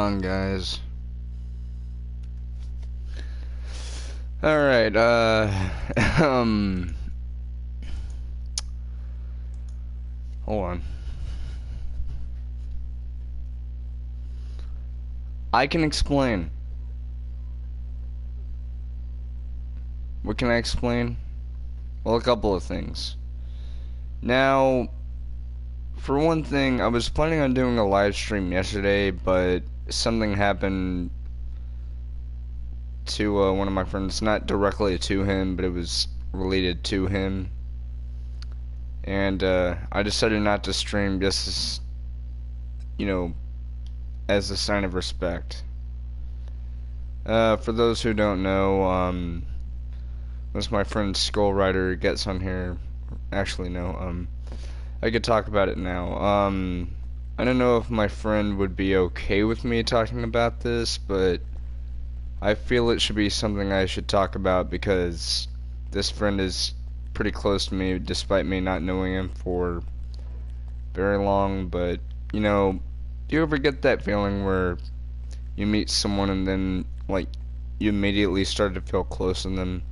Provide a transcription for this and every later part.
on, guys? Alright, hold on. I can explain. What can I explain? Well, a couple of things. Now, for one thing, I was planning on doing a live stream yesterday, but something happened to one of my friends, not directly to him, but it was related to him. And I decided not to stream just as, as a sign of respect. For those who don't know, once my friend Skull Rider gets on here, actually no, I could talk about it now. I don't know if my friend would be okay with me talking about this, but I feel it should be something I should talk about because this friend is pretty close to me despite me not knowing him for very long. But do you ever get that feeling where you meet someone and then like you immediately start to feel close to them?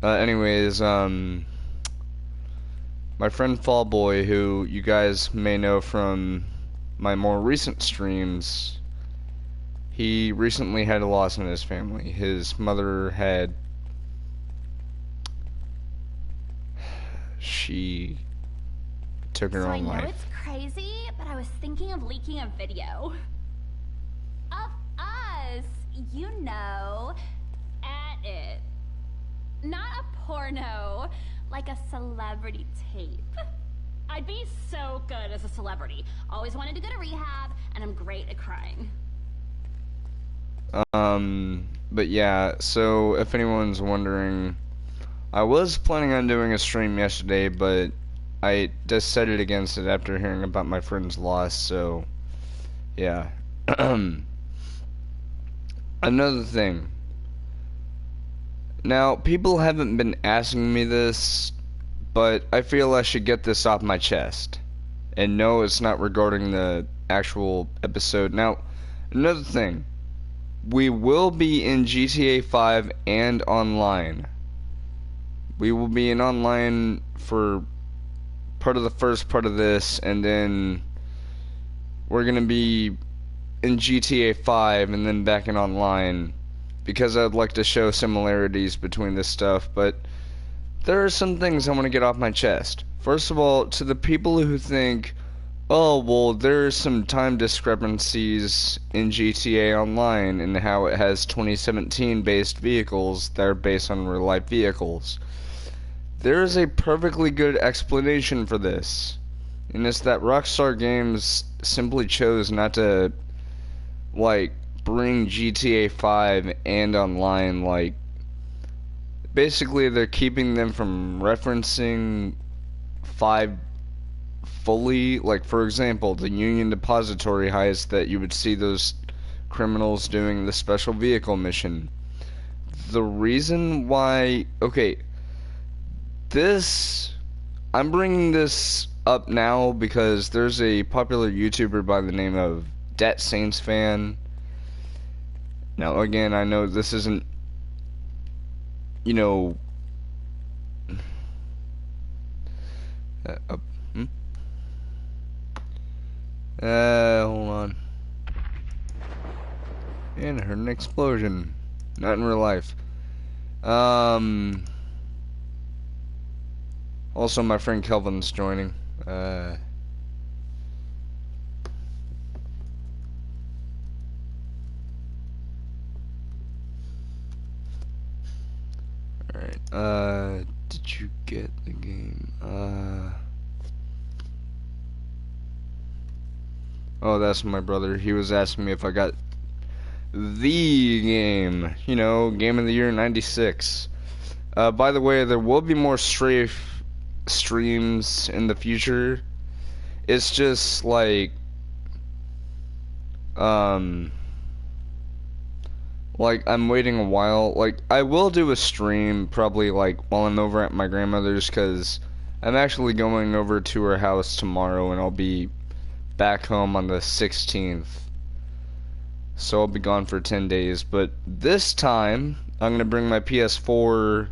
Anyways, my friend Fallboy, who you guys may know from my more recent streams, he recently had a loss in his family. His mother had... she took her own life. I know it's crazy, but I was thinking of leaking a video. Of us, at it. Not a porno, like a celebrity tape. I'd be so good as a celebrity. Always wanted to go to rehab, and I'm great at crying. But yeah, so if anyone's wondering, I was planning on doing a stream yesterday, but I decided against it after hearing about my friend's loss, so yeah. Another thing. Now, people haven't been asking me this, but I feel I should get this off my chest. And no, it's not regarding the actual episode. Now, another thing. We will be in GTA 5 and online. We will be in online for part of the first part of this, and then we're going to be in GTA 5 and then back in online, because I'd like to show similarities between this stuff, but there are some things I want to get off my chest. First of all, to the people who think, oh, well, there's some time discrepancies in GTA Online and how it has 2017 based vehicles that are based on real life vehicles. There is a perfectly good explanation for this, and it's that Rockstar Games simply chose not to, bring GTA 5 and online, basically they're keeping them from referencing 5 fully. Like, for example, the Union Depository heist that you would see those criminals doing the special vehicle mission. The reason why... okay, I'm bringing this up now because there's a popular YouTuber by the name of Dat Saints Fan. Now, again, I know this isn't, hold on. And I heard an explosion. Not in real life. Also, my friend Kelvin's joining. Alright, did you get the game? Oh, that's my brother. He was asking me if I got the game. Game of the year 96. By the way, there will be more strafe streams in the future. It's just I'm waiting a while. I will do a stream probably while I'm over at my grandmother's, because I'm actually going over to her house tomorrow and I'll be back home on the 16th. so I'll be gone for 10 days. But this time, I'm gonna bring my PS4,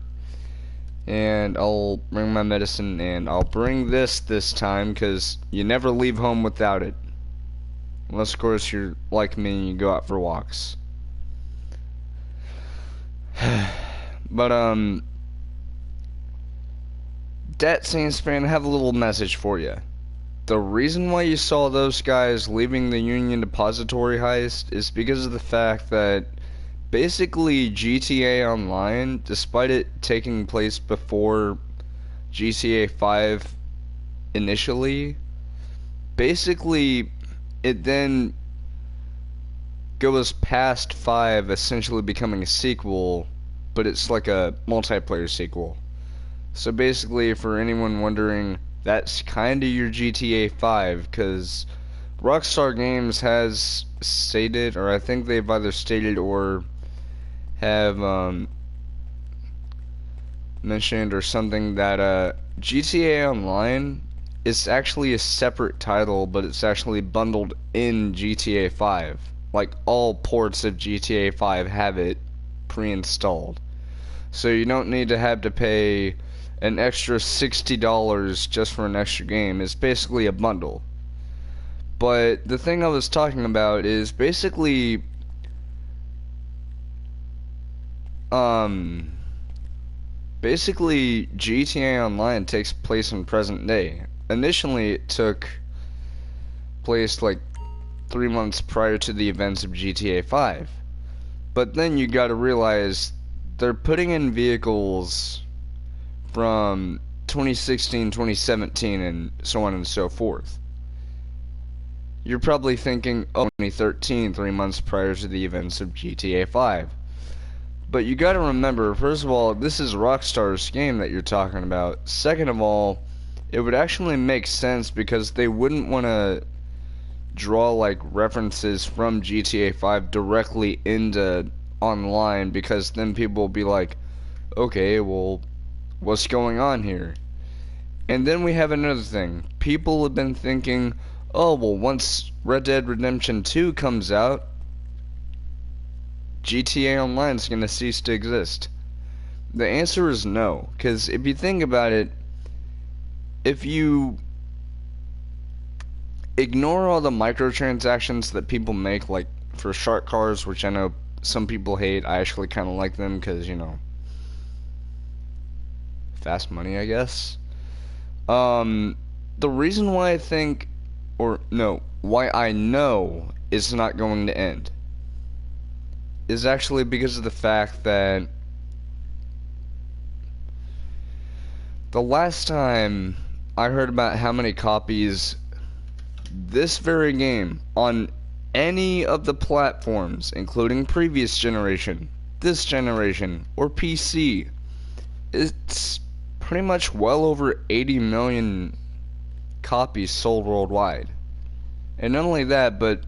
and I'll bring my medicine, and I'll bring this time, because you never leave home without it. Unless, of course, you're like me and you go out for walks. But, that Saints fan, I have a little message for you. The reason why you saw those guys leaving the Union Depository heist is because of the fact that basically GTA Online, despite it taking place before GTA 5 initially, basically it then goes past 5, essentially becoming a sequel, but it's like a multiplayer sequel. So basically, for anyone wondering, that's kinda your GTA 5, because Rockstar Games has stated, or I think they've either stated or have mentioned or something, that GTA Online is actually a separate title, but it's actually bundled in GTA 5. Like, all ports of GTA 5 have it pre-installed. So you don't need to have to pay an extra $60 just for an extra game. It's basically a bundle. But the thing I was talking about is basically basically GTA Online takes place in present day. Initially it took place like 3 months prior to the events of GTA 5. But then you gotta realize they're putting in vehicles from 2016, 2017, and so on and so forth. You're probably thinking, oh, 2013, 3 months prior to the events of GTA 5. But you gotta remember, first of all, this is Rockstar's game that you're talking about. Second of all, it would actually make sense because they wouldn't want to draw like references from GTA 5 directly into online, because then people will be like, okay, well, what's going on here? And then we have another thing. People have been thinking, oh, well, once Red Dead Redemption 2 comes out, GTA Online is going to cease to exist. The answer is no, because if you think about it, if you ignore all the microtransactions that people make, like for shark cars, which I know some people hate, I actually kind of like them because, you know, fast money, I guess. The reason why I think, or no, why I know it's not going to end is actually because of the fact that the last time I heard about how many copies this very game on any of the platforms, including previous generation, this generation, or PC, it's pretty much well over 80 million copies sold worldwide. And not only that, but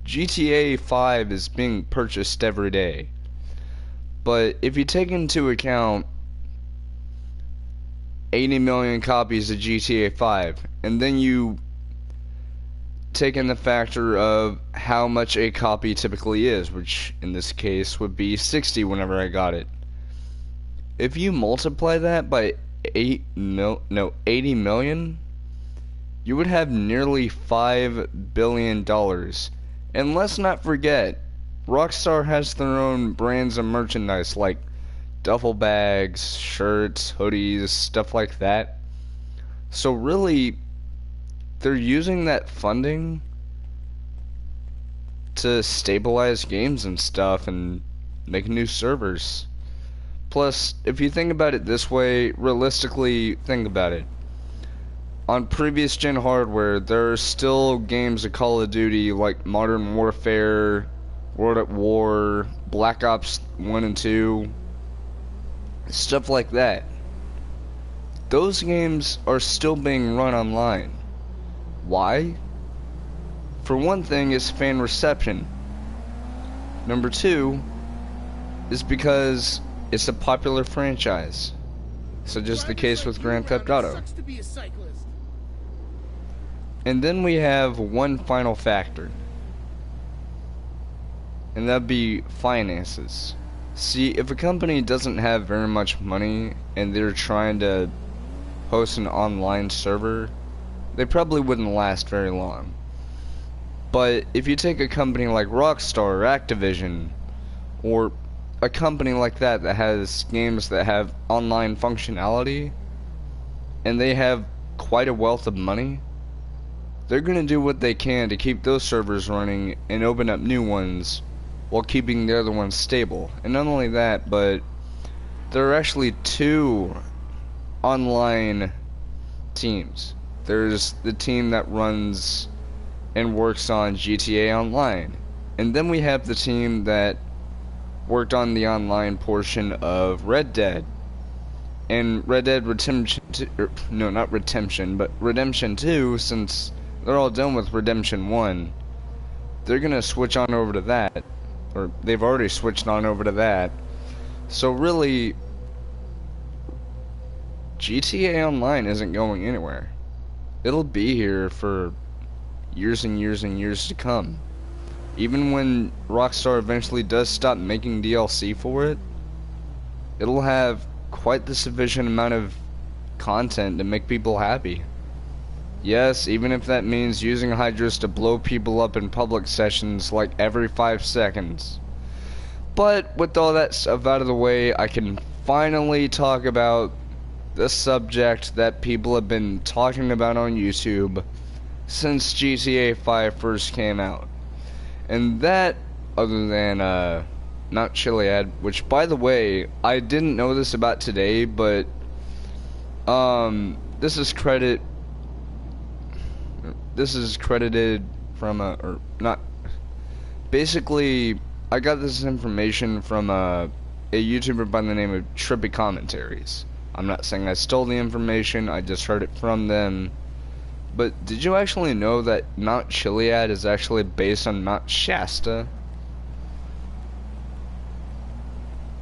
GTA 5 is being purchased every day. But if you take into account 80 million copies of GTA 5, and then you take in the factor of how much a copy typically is, which in this case would be 60 whenever I got it. If you multiply that by 80 million, you would have nearly $5 billion. And let's not forget, Rockstar has their own brands of merchandise like duffel bags, shirts, hoodies, stuff like that. So really, they're using that funding to stabilize games and stuff and make new servers. Plus, if you think about it this way, realistically, think about it. On previous gen hardware, there are still games of Call of Duty like Modern Warfare, World at War, Black Ops 1 and 2, stuff like that. Those games are still being run online. Why? For one thing, it's fan reception. Number two is because it's a popular franchise, such as the case with Grand Theft Auto. And then we have one final factor. and that'd be finances. See, if a company doesn't have very much money and they're trying to host an online server, they probably wouldn't last very long. But if you take a company like Rockstar or Activision, or a company like that that has games that have online functionality, and they have quite a wealth of money, they're going to do what they can to keep those servers running and open up new ones while keeping the other ones stable. And not only that, but there are actually two online teams. There's the team that runs and works on GTA Online, and then we have the team that worked on the online portion of Red Dead. And Red Dead Redemption 2, no, not Redemption, but Redemption 2, since they're all done with Redemption 1, they're gonna switch on over to that, or they've already switched on over to that. So really, GTA Online isn't going anywhere. It'll be here for years and years and years to come. Even when Rockstar eventually does stop making DLC for it, it'll have quite the sufficient amount of content to make people happy. Yes, even if that means using hydras to blow people up in public sessions like every 5 seconds. But with all that stuff out of the way, I can finally talk about the subject that people have been talking about on YouTube since GTA 5 first came out. And that, other than Mount Chiliad, which by the way, I didn't know this about today, but this is credited from or not, basically I got this information from a YouTuber by the name of Trippy Commentaries. I'm not saying I stole the information, I just heard it from them. But did you actually know that Mount Chiliad is actually based on Mount Shasta?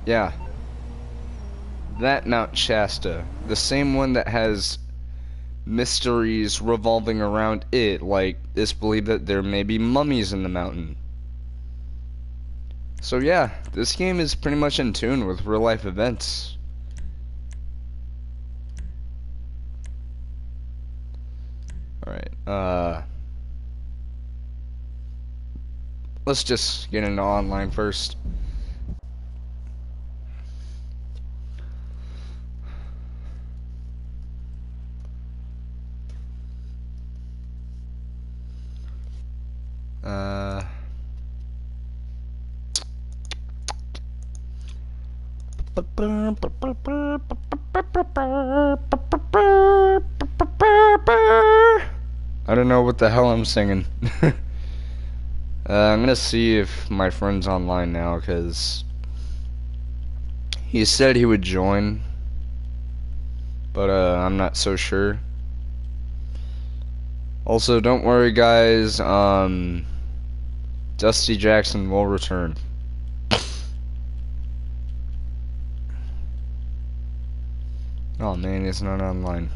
Yeah. That Mount Shasta. The same one that has mysteries revolving around it, like it's believed that there may be mummies in the mountain. So yeah, this game is pretty much in tune with real life events. Alright, let's just get into online first. I don't know what the hell I'm singing. I'm gonna see if my friend's online now, because he said he would join, but I'm not so sure. Also, don't worry guys, Dusty Jackson will return. Oh man, he's not online.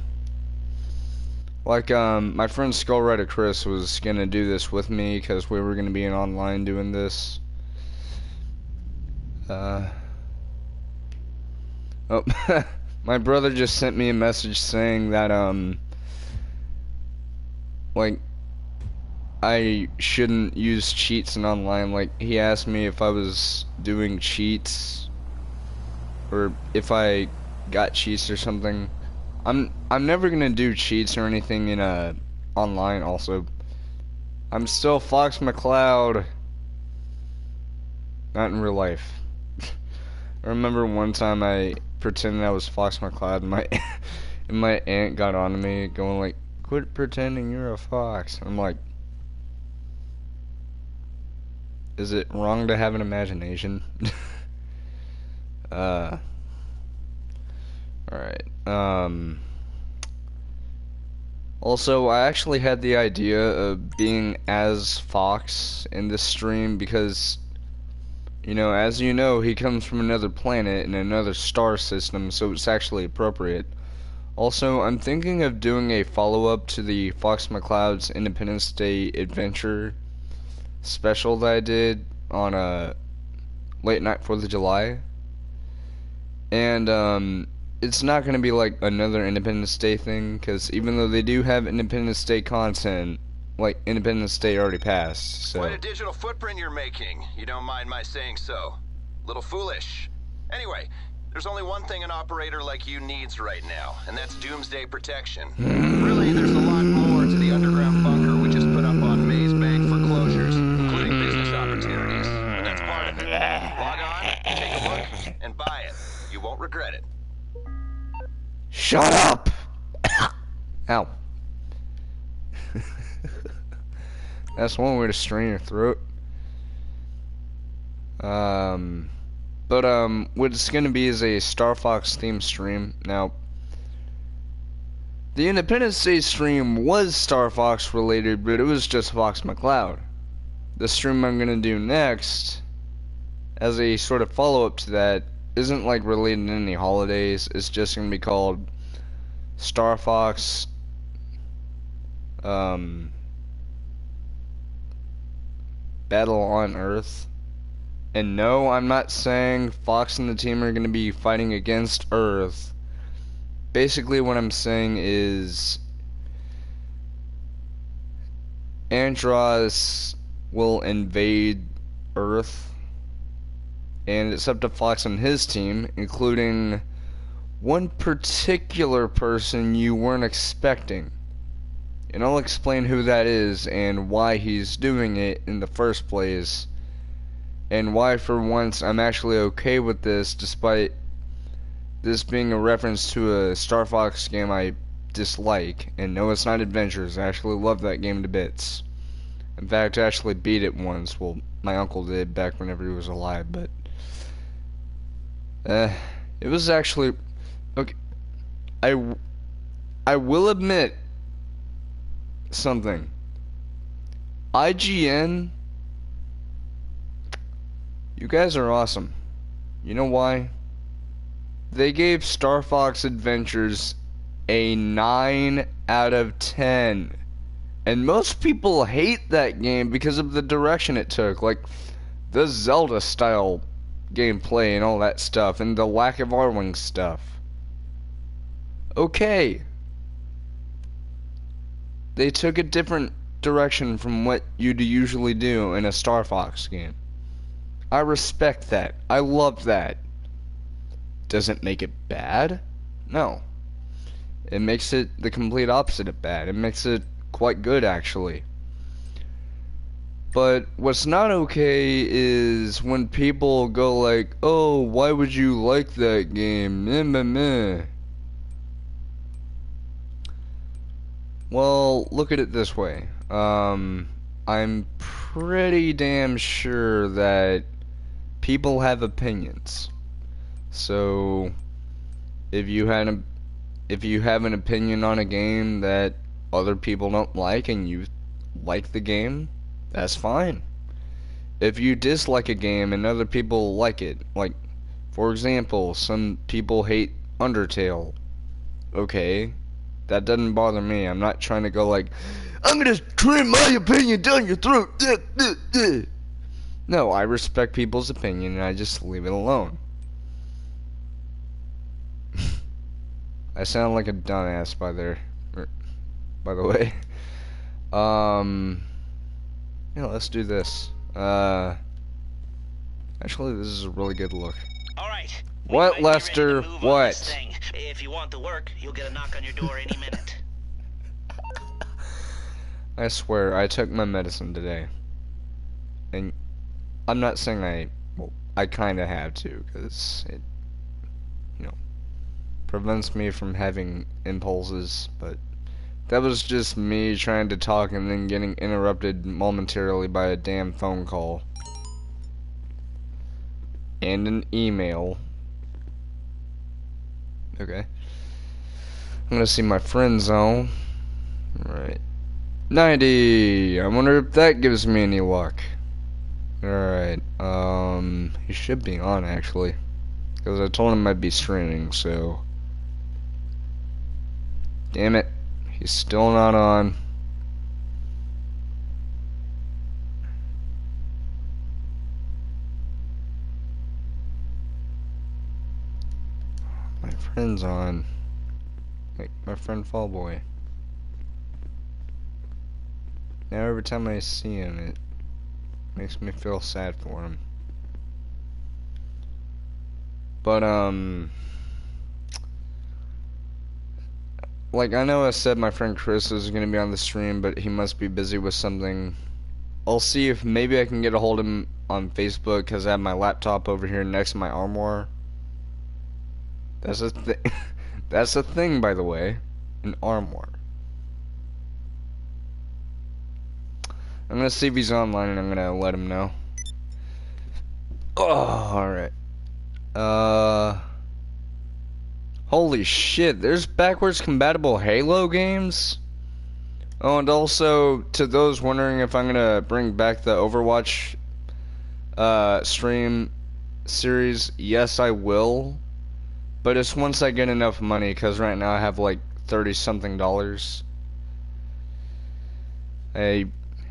Like, my friend Skullrider Chris was gonna do this with me, because we were gonna be in online doing this. Oh, my brother just sent me a message saying that, like, I shouldn't use cheats in online. Like, he asked me if I was doing cheats, or if I got cheats or something. I'm never gonna do cheats or anything in online. Also, I'm still Fox McCloud, not in real life. I remember one time I pretended I was Fox McCloud, and my aunt got on to me, going like, "Quit pretending you're a fox." I'm like, is it wrong to have an imagination? Alright, also, I actually had the idea of being as Fox in this stream because, you know, as you know, he comes from another planet and another star system, so it's actually appropriate. Also, I'm thinking of doing a follow-up to the Fox McCloud's Independence Day Adventure special that I did, on a late night 4th of July. And it's not going to be like another Independence Day thing, because even though they do have Independence Day content, like Independence Day already passed, so. Quite a digital footprint you're making. You don't mind my saying so. Little foolish. Anyway, there's only one thing an operator like you needs right now, and that's doomsday protection. Really, there's a lot more to the underground bunker we just put up on Maze Bank for closures, including business opportunities. But that's part of it. Log on, take a look, and buy it. You won't regret it. Shut up! Ow. That's one way to strain your throat. What it's gonna be is a Star Fox themed stream. Now, the Independence Day stream was Star Fox related, but it was just Fox McCloud. The stream I'm gonna do next, as a sort of follow-up to that, isn't like related to any holidays. It's just gonna be called Star Fox Battle on Earth. And no, I'm not saying Fox and the team are gonna be fighting against Earth. Basically what I'm saying is Andros will invade Earth, and it's up to Fox and his team, including one particular person you weren't expecting. And I'll explain who that is and why he's doing it in the first place, and why for once I'm actually okay with this, despite this being a reference to a Star Fox game I dislike. And no, it's not Adventures. I actually love that game to bits. In fact, I actually beat it once. Well, my uncle did back whenever he was alive, but it was actually okay. I will admit something. IGN, you guys are awesome. You know why? They gave Star Fox Adventures a 9 out of 10. And most people hate that game because of the direction it took. Like, the Zelda style gameplay and all that stuff. And the lack of Arwing stuff. Okay. They took a different direction from what you'd usually do in a Star Fox game. I respect that. I love that. Doesn't make it bad? No. It makes it the complete opposite of bad. It makes it quite good, actually. But what's not okay is when people go like, oh, why would you like that game? Meh, meh, meh. Well, look at it this way. I'm pretty damn sure that people have opinions. So, if you have an opinion on a game that other people don't like and you like the game, that's fine. If you dislike a game and other people like it, like, for example, some people hate Undertale, okay, that doesn't bother me. I'm not trying to go like, I'm gonna cram my opinion down your throat. No, I respect people's opinion and I just leave it alone. I sound like a dumbass by the way. Yeah, let's do this. Actually, this is a really good look. All right. What, Lester? What? If you want the work, you'll get a knock on your door any minute. I swear, I took my medicine today. And I'm not saying I kinda have to, because it, prevents me from having impulses, but that was just me trying to talk and then getting interrupted momentarily by a damn phone call. And an email. Okay. I'm gonna see my friend zone. Alright. 90! I wonder if that gives me any luck. Alright, he should be on actually. Because I told him I'd be streaming, so. Damn it. He's still not on. friends on. Like my friend Fallboy. Now every time I see him, it makes me feel sad for him. But, like, I know I said my friend Chris is gonna be on the stream, but he must be busy with something. I'll see if maybe I can get a hold of him on Facebook, because I have my laptop over here next to my armoire. That's a thing. That's a thing, by the way. An armoire. I'm gonna see if he's online, and I'm gonna let him know. Oh, alright. Holy shit, there's backwards compatible Halo games? Oh, and also, to those wondering if I'm gonna bring back the Overwatch stream series, yes I will. But it's once I get enough money, because right now I have like 30-something dollars. I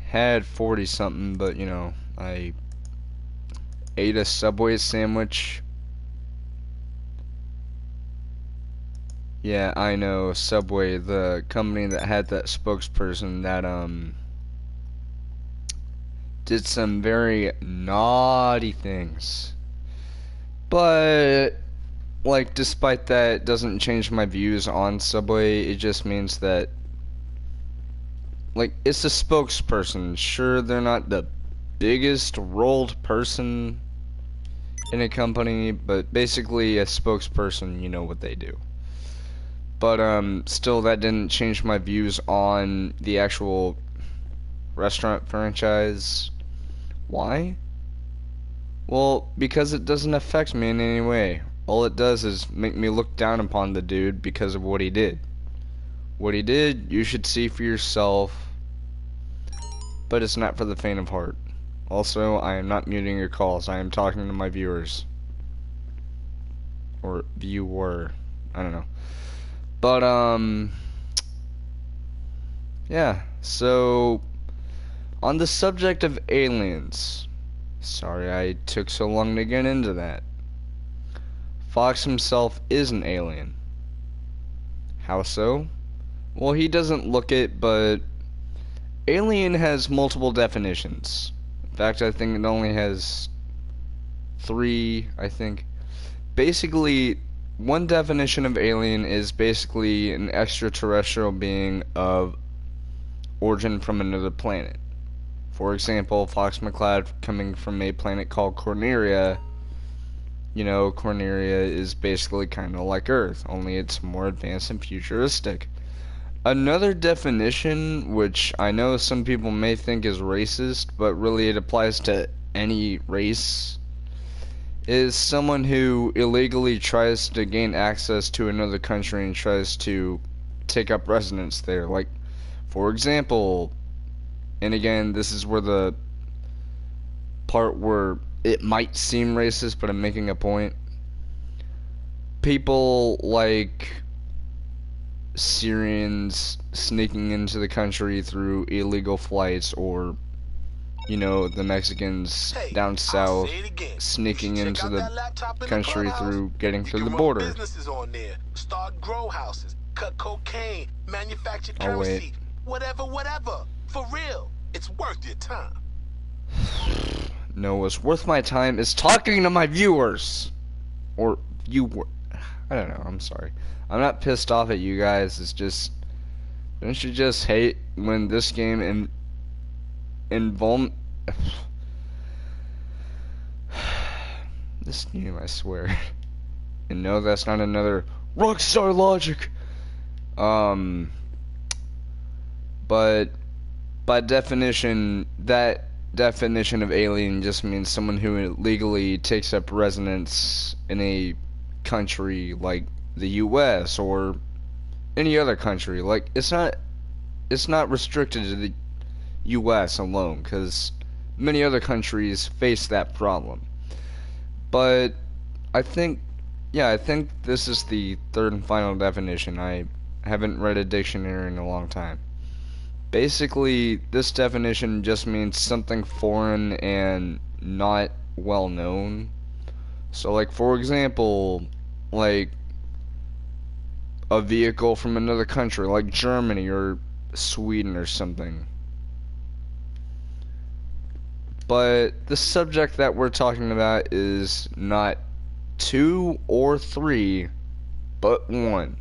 had 40-something, but you know, I ate a Subway sandwich. Yeah, I know, Subway, the company that had that spokesperson that, did some very naughty things. But, like, despite that, it doesn't change my views on Subway. It just means that, like, it's a spokesperson. Sure, they're not the biggest rolled person in a company, but basically a spokesperson, you know what they do. But still, that didn't change my views on the actual restaurant franchise. Why? Well, because it doesn't affect me in any way. All it does is make me look down upon the dude because of what he did. What he did, you should see for yourself, but it's not for the faint of heart. Also, I am not muting your calls. I am talking to my viewers. Or viewer. I don't know. But, yeah, so, on the subject of aliens, sorry I took so long to get into that. Fox himself is an alien. How so? Well, he doesn't look it, but alien has multiple definitions. In fact, I think it only has 3, I think. Basically, one definition of alien is basically an extraterrestrial being of origin from another planet. For example, Fox McCloud coming from a planet called Corneria. You know, Corneria is basically kind of like Earth, only it's more advanced and futuristic. Another definition, which I know some people may think is racist, but really it applies to any race, is someone who illegally tries to gain access to another country and tries to take up residence there. Like, for example, and again, this is where the part where it might seem racist, but I'm making a point. People like Syrians sneaking into the country through illegal flights, or you know, the Mexicans down south sneaking into the country through getting through the border. Businesses on there, start grow houses, cut cocaine, manufacture Oh, currency, wait. whatever. For real, it's worth your time. No, what's worth my time is talking to my viewers. Or viewer. I don't know, I'm sorry. I'm not pissed off at you guys, it's just, don't you just hate when this game this game, I swear. And no, that's not another Rockstar Logic. But by definition, that definition of alien just means someone who illegally takes up residence in a country like the US or any other country. Like, it's not restricted to the US alone, because many other countries face that problem. But I think this is the third and final definition. I haven't read a dictionary in a long time. Basically, this definition just means something foreign and not well known. So, like, for example, like, a vehicle from another country, like Germany or Sweden or something. But the subject that we're talking about is not 2 or 3, but 1.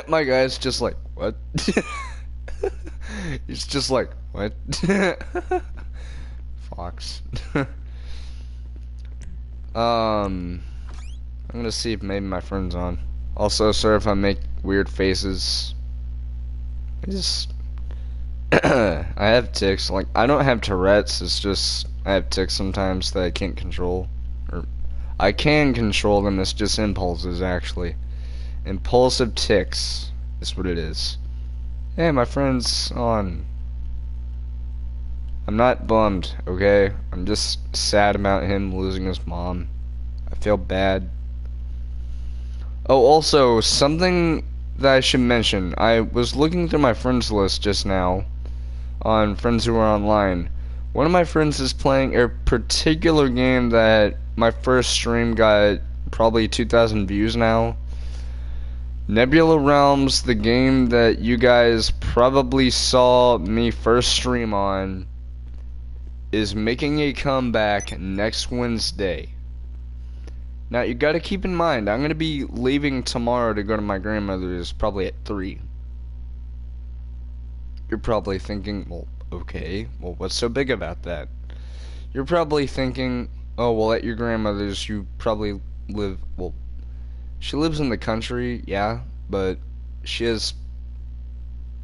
My guy's just like, what? He's just like, what? Fox. I'm gonna see if maybe my friend's on. Also, sorry if I make weird faces. I have tics. Like, I don't have Tourette's, it's just I have tics sometimes that I can't control. Or I can control them, it's just impulses, actually. Impulsive tics is what it is. Hey, my friend's on. I'm not bummed, okay? I'm just sad about him losing his mom. I feel bad. Oh, also, something that I should mention. I was looking through my friends list just now on friends who are online. One of my friends is playing a particular game that my first stream got probably 2,000 views now. Nebula Realms, the game that you guys probably saw me first stream on, is making a comeback next Wednesday. Now, you gotta keep in mind, I'm gonna be leaving tomorrow to go to my grandmother's, probably at 3. You're probably thinking, well, okay, well, what's so big about that? You're probably thinking, oh, well, at your grandmother's, you probably live, well, she lives in the country, yeah, but she has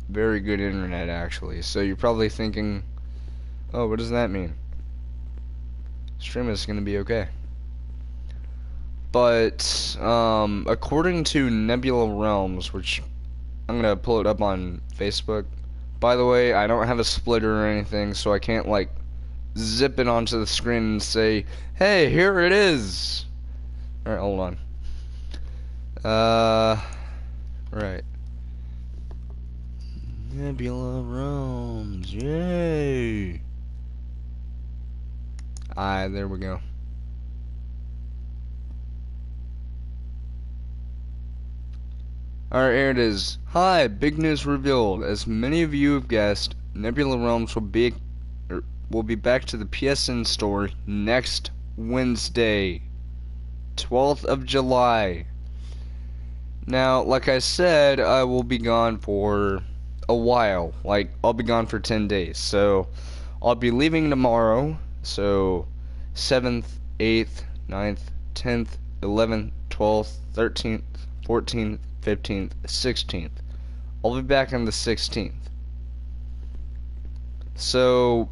very good internet, actually. So you're probably thinking, oh, what does that mean? Stream is gonna be okay. But, according to Nebula Realms, which I'm gonna pull it up on Facebook. By the way, I don't have a splitter or anything, so I can't, like, zip it onto the screen and say, hey, here it is! Alright, hold on. Right. Nebula Realms, yay! There we go. Alright, here it is. Hi, big news revealed. As many of you have guessed, Nebula Realms will be back to the PSN store next Wednesday, 12th of July. Now, like I said, I will be gone for a while. Like, I'll be gone for 10 days. So, I'll be leaving tomorrow. So, 7th, 8th, 9th, 10th, 11th, 12th, 13th, 14th, 15th, 16th. I'll be back on the 16th. So,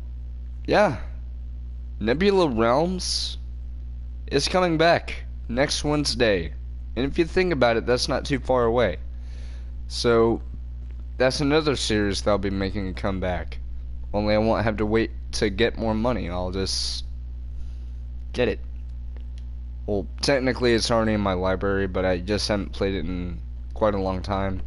yeah. Nebula Realms is coming back next Wednesday. And if you think about it, that's not too far away. So, that's another series that I'll be making a comeback. Only I won't have to wait to get more money. I'll just get it. Well, technically it's already in my library, but I just haven't played it in quite a long time.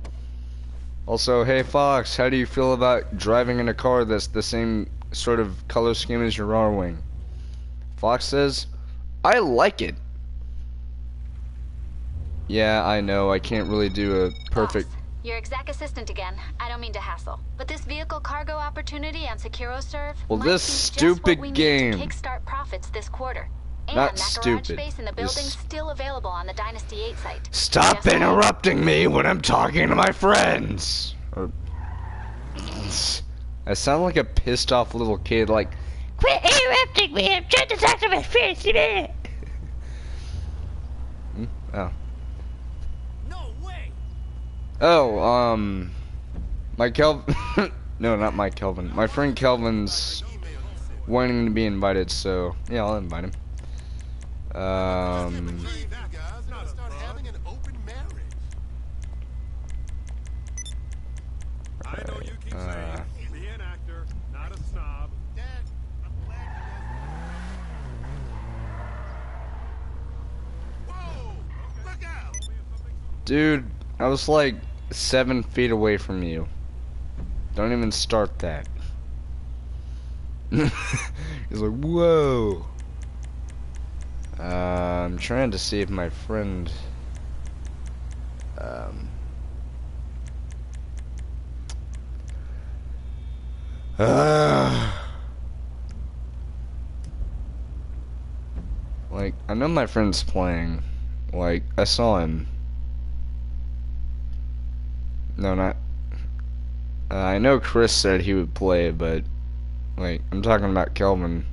Also, hey Fox, how do you feel about driving in a car that's the same sort of color scheme as your R-Wing? Fox says, I like it. Yeah, I know, I can't really do a perfect... Fox, your exec assistant again. I don't mean to hassle, but this vehicle cargo opportunity on SecuroServe Well, might this be just stupid what we game. need to kickstart profits this quarter. And Not that stupid. garage space in the building's still available on the Dynasty 8 site. Stop Just interrupting me when I'm talking to my friends! I sound like a pissed off little kid, like, quit interrupting me, I'm trying to talk to my friends today! Oh. No way. Oh, my no, not Mike Kelvin. My friend Kelvin's wanting to be invited, so, yeah, I'll invite him. Start having an open marriage. I know you keep saying, be an actor, not a snob. Dad, I'm glad you guys... Whoa! Look out! Dude, I was like 7 feet away from you. Don't even start that. He's like, whoa. I'm trying to see if my friend like, I know my friend's playing. Like, I saw him. No, not. I know Chris said he would play, but, like, I'm talking about Kelvin.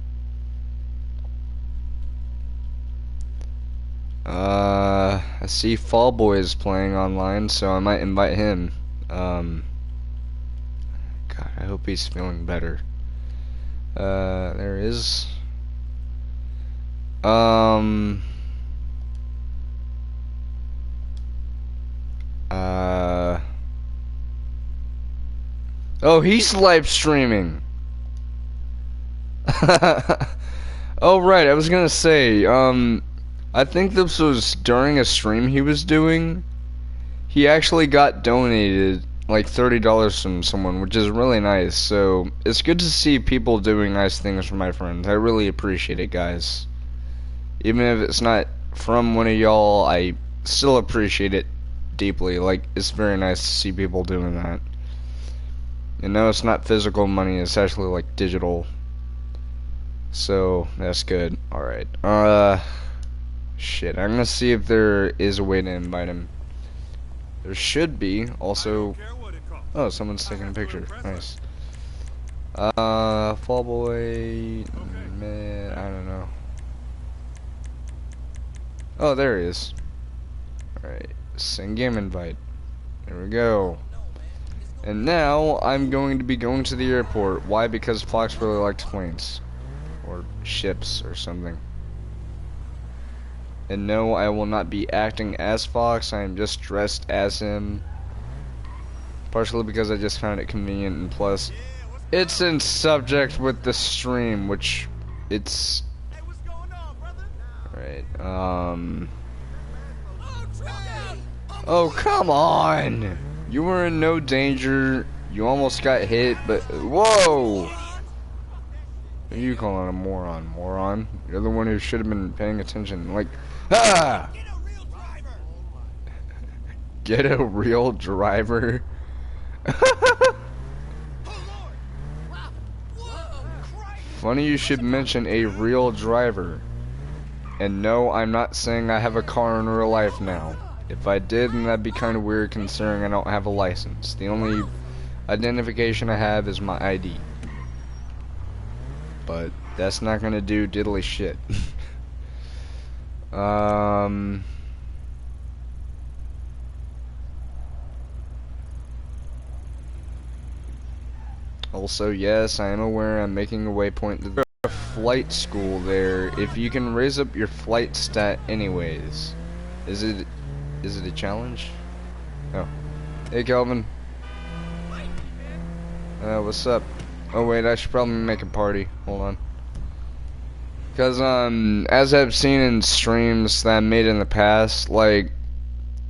I see Fall Boy is playing online, so I might invite him. God, I hope he's feeling better. There is. Oh, he's live streaming. Oh, right, I was gonna say, I think this was during a stream he was doing. He actually got donated like $30 from someone, which is really nice. So it's good to see people doing nice things for my friends. I really appreciate it, guys. Even if it's not from one of y'all, I still appreciate it deeply. Like, it's very nice to see people doing that. And no, it's not physical money, it's actually like digital. So that's good. Alright. Shit, I'm gonna see if there is a way to invite him. There should be. Also, oh, someone's taking a picture. Nice. Fall Boy, man, I don't know. Oh, there he is. Alright, send game invite. There we go. And now I'm going to be going to the airport. Why? Because Fox really likes planes. Or ships or something. And no, I will not be acting as Fox. I am just dressed as him. Partially because I just found it convenient, and plus, it's in subject with the stream, which it's. Alright, oh, come on! You were in no danger. You almost got hit, but. Whoa! Who are you calling a moron? Moron? You're the one who should have been paying attention. Like, ah! Get a real driver? Funny you should mention a real driver. And no, I'm not saying I have a car in real life now. If I did, then that'd be kind of weird considering I don't have a license. The only identification I have is my ID. But that's not gonna do diddly shit. Also, yes, I am aware I'm making a waypoint to the flight school there. If you can raise up your flight stat anyways. Is it a challenge? Oh. Hey, Kelvin. What's up? Oh wait, I should probably make a party. Hold on. Because, as I've seen in streams that I made in the past, like,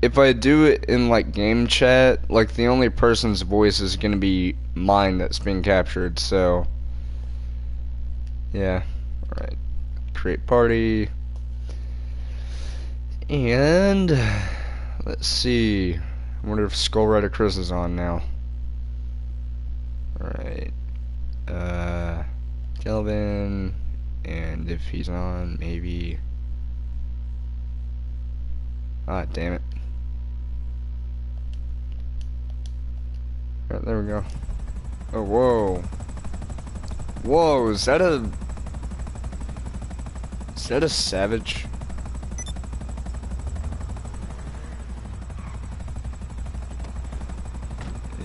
if I do it in, like, game chat, like, the only person's voice is gonna be mine that's being captured, so. Yeah. Alright. Create party. And. Let's see. I wonder if Skull Rider Chris is on now. Alright. Kelvin, and if he's on, maybe. Ah, damn it. Right, there we go. Oh, whoa. Whoa, is that a savage?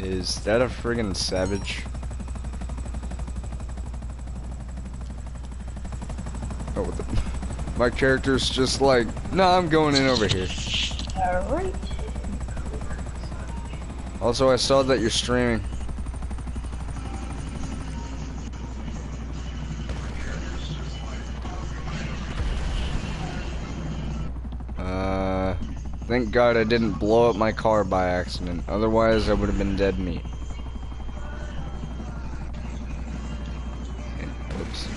Is that a friggin' savage? Oh, what the? My character's just like, no, I'm going in over here. Alright. Also, I saw that you're streaming. Thank God I didn't blow up my car by accident. Otherwise, I would have been dead meat. Oops.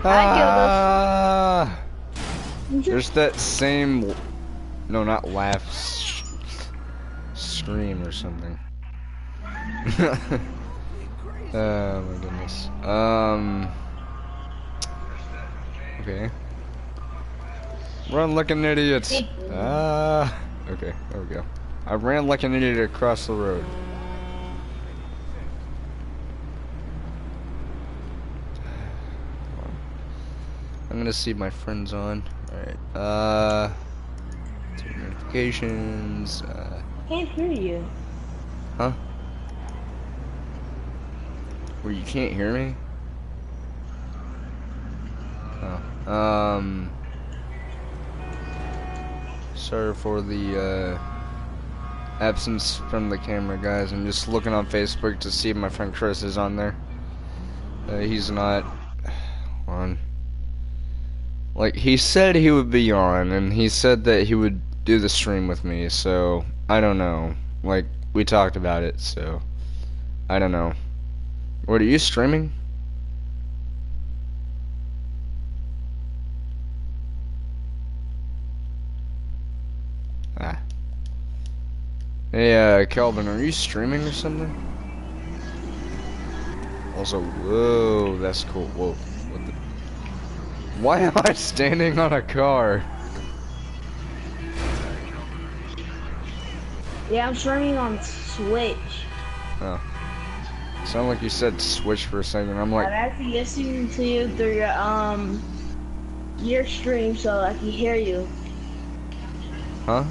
Ah! There's that same, no, not laugh, scream or something. Oh my goodness. Okay. Run like an idiot. Ah. Okay, there we go. I ran like an idiot across the road. I'm gonna see my friends on. Alright, 2 notifications, Can't hear you. huh? Where you can't hear me? Oh, sorry for the, absence from the camera, guys. I'm just looking on Facebook to see if my friend Chris is on there. He's not on. Like, he said he would be on, and he said that he would do the stream with me, so I don't know. Like, we talked about it, so I don't know. What, are you streaming? Ah. Hey, Kelvin, are you streaming or something? Also, whoa, that's cool. Whoa, what the? Why am I standing on a car? Yeah, I'm streaming on Switch. Oh. Sound like you said switch for a second. I'm like, I'm actually listening to you through your stream so I can hear you. huh?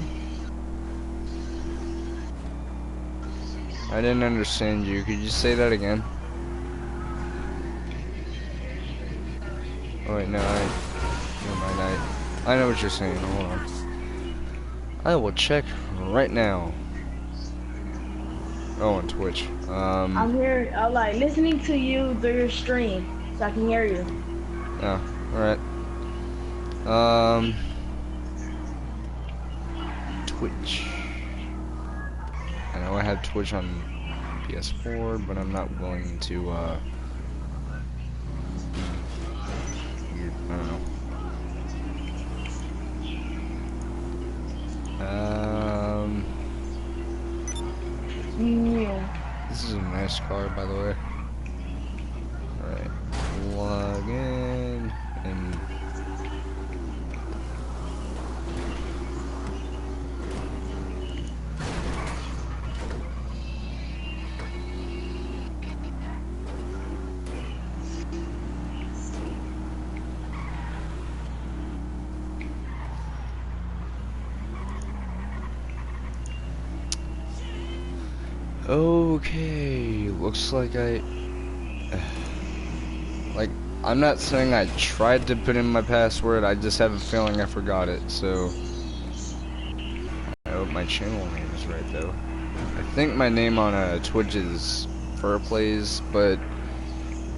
I didn't understand you. Could you say that again? Oh wait, no, never mind. I know what you're saying. Hold on. I will check right now. Oh, on Twitch. I'm like listening to you through your stream so I can hear you. Oh, alright. Twitch. I know I have Twitch on PS4, but I'm not willing to, I don't know. This is a nice car, by the way. Alright, log in, and okay, looks like like, I'm not saying I tried to put in my password, I just have a feeling I forgot it, so I hope my channel name is right, though. I think my name on Twitch is Furplays, but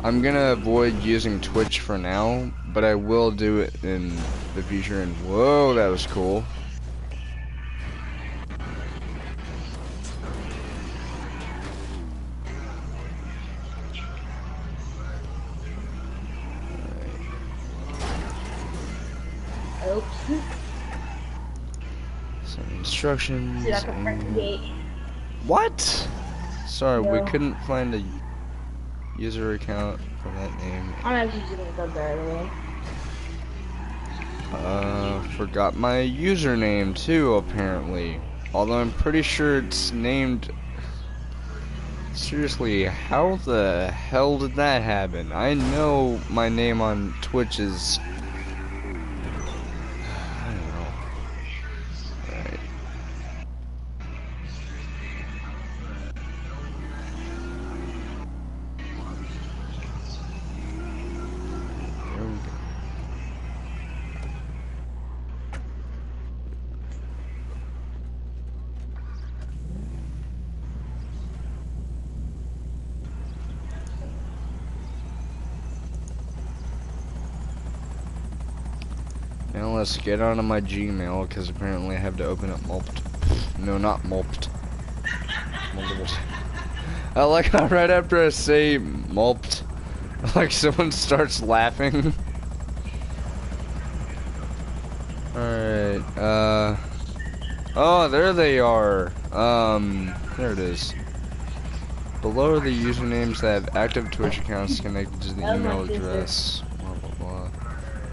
I'm gonna avoid using Twitch for now, but I will do it in the future, and whoa, that was cool. Oops. Some instructions. See, I can press the gate. What? Sorry, we No. couldn't find a user account for that name. I'm actually just gonna go there anyway. Forgot my username too, apparently. Although I'm pretty sure it's named... Seriously, how the hell did that happen? I know my name on Twitch is... I don't know. Alright. There we go. Now let's get onto my Gmail, because apparently I have to open up Mulpt. No, not Mulpt. Multiple. I like how right after I say Mulpt, like someone starts laughing. Alright, oh, there they are. There it is. Below are the usernames that have active Twitch accounts connected to the That was my email sister. address. Blah, blah, blah.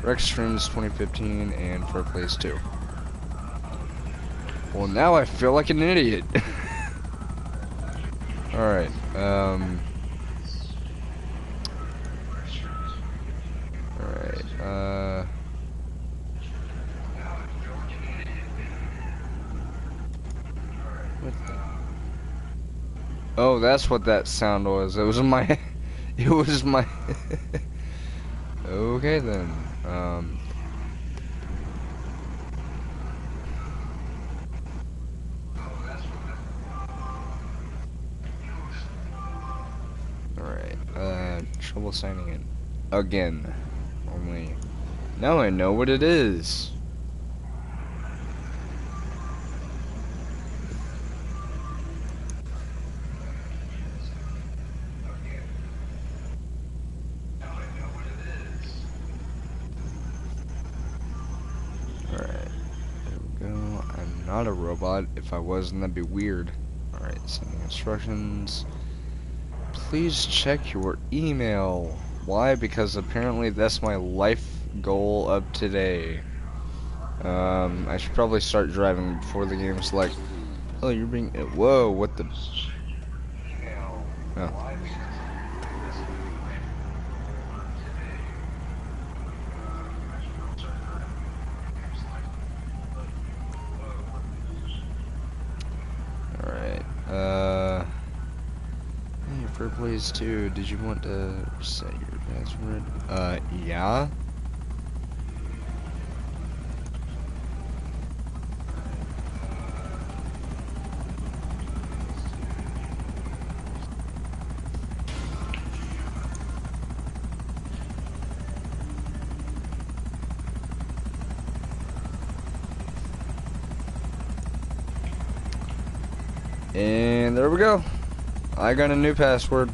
Rex Streams 2015 and Fair Plays 2. Well, now I feel like an idiot. Alright, Alright, what the? Oh, that's what that sound was. It was my... It was my... Okay, then. Alright, trouble signing in. Again. Only... Now I know what it is. Alright, there we go. I'm not a robot. If I wasn't, that'd be weird. Alright, sending instructions. Please check your email. Why? Because apparently that's my life goal of today. I should probably start driving before the game's like, oh, you're being, whoa, what the, oh. Alright, hey, for Blaze 2, did you want to set your password? Yeah? And there we go. I got a new password.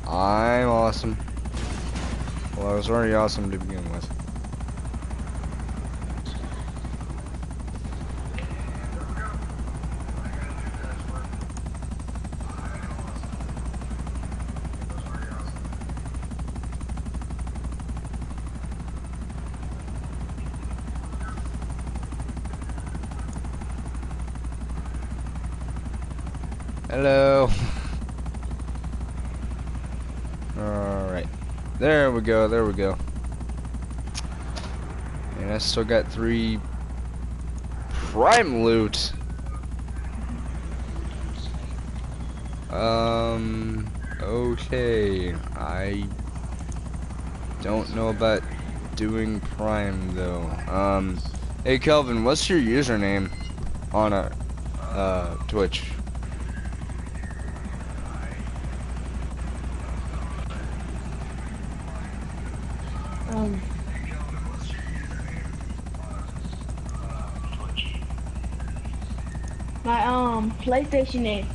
I'm awesome. Well, I was already awesome to begin with. Hello. Alright. There we go, there we go. And I still got 3 prime loot. Okay. I don't know about doing prime though. Hey Kelvin, what's your username on Twitch? My PlayStation name.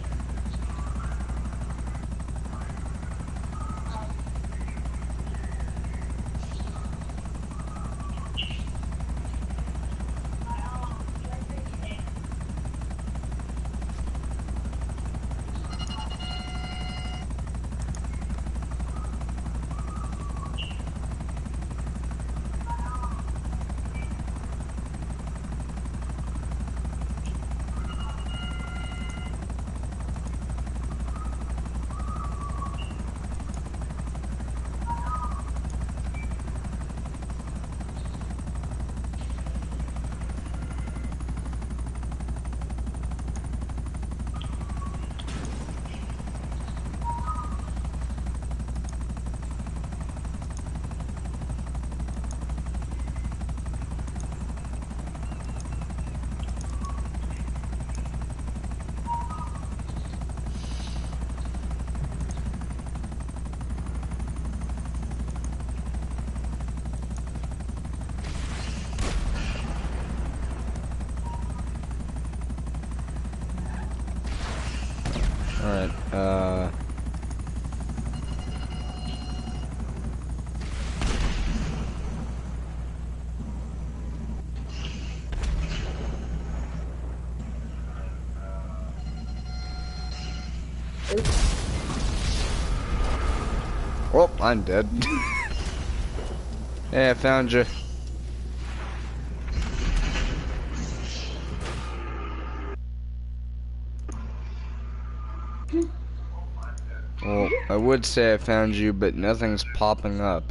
Well, I'm dead. Hey, I found you. Well, I would say I found you, but nothing's popping up.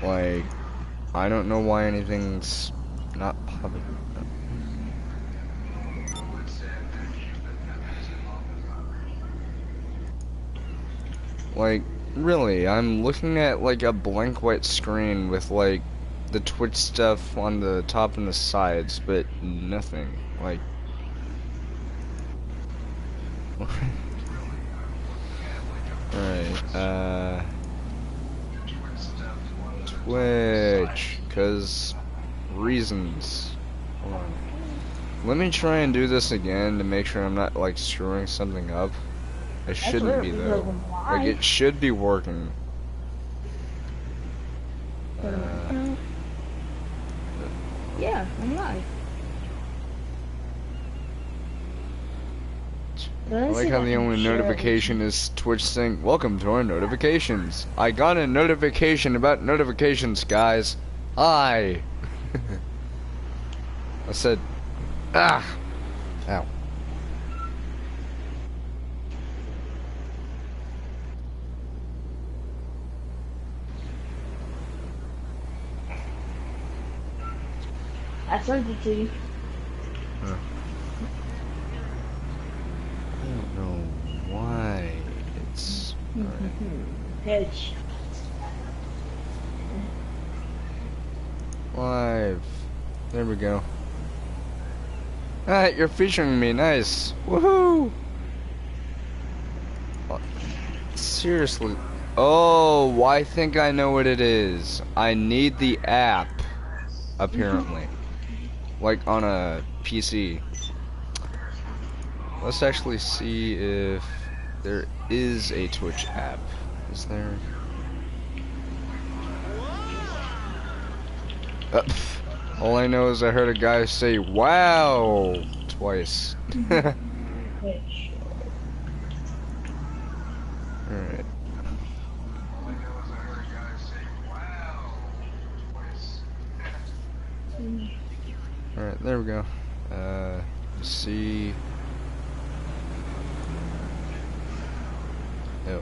Like, I don't know why anything's not popping up. Like, really, I'm looking at like a blank white screen with like the Twitch stuff on the top and the sides, but nothing. Like, alright, Twitch, cause reasons. Hold on. Let me try and do this again to make sure I'm not like screwing something up. It shouldn't be though. Like, it should be working. Yeah, I'm live. I like how the only notification is Twitch saying, "Welcome to our notifications." I got a notification about notifications, guys. Hi. I said, ah. Ow. I sent it to you. Huh. I don't know why it's Hedge. live. There we go. Alright, you're featuring me. Nice. Woohoo! Seriously. Oh, I think I know what it is. I need the app, apparently. Like on a PC. Let's actually see if there is a Twitch app. Is there? All I know is I heard a guy say "wow" twice. Alright. Alright, there we go. See. Oh.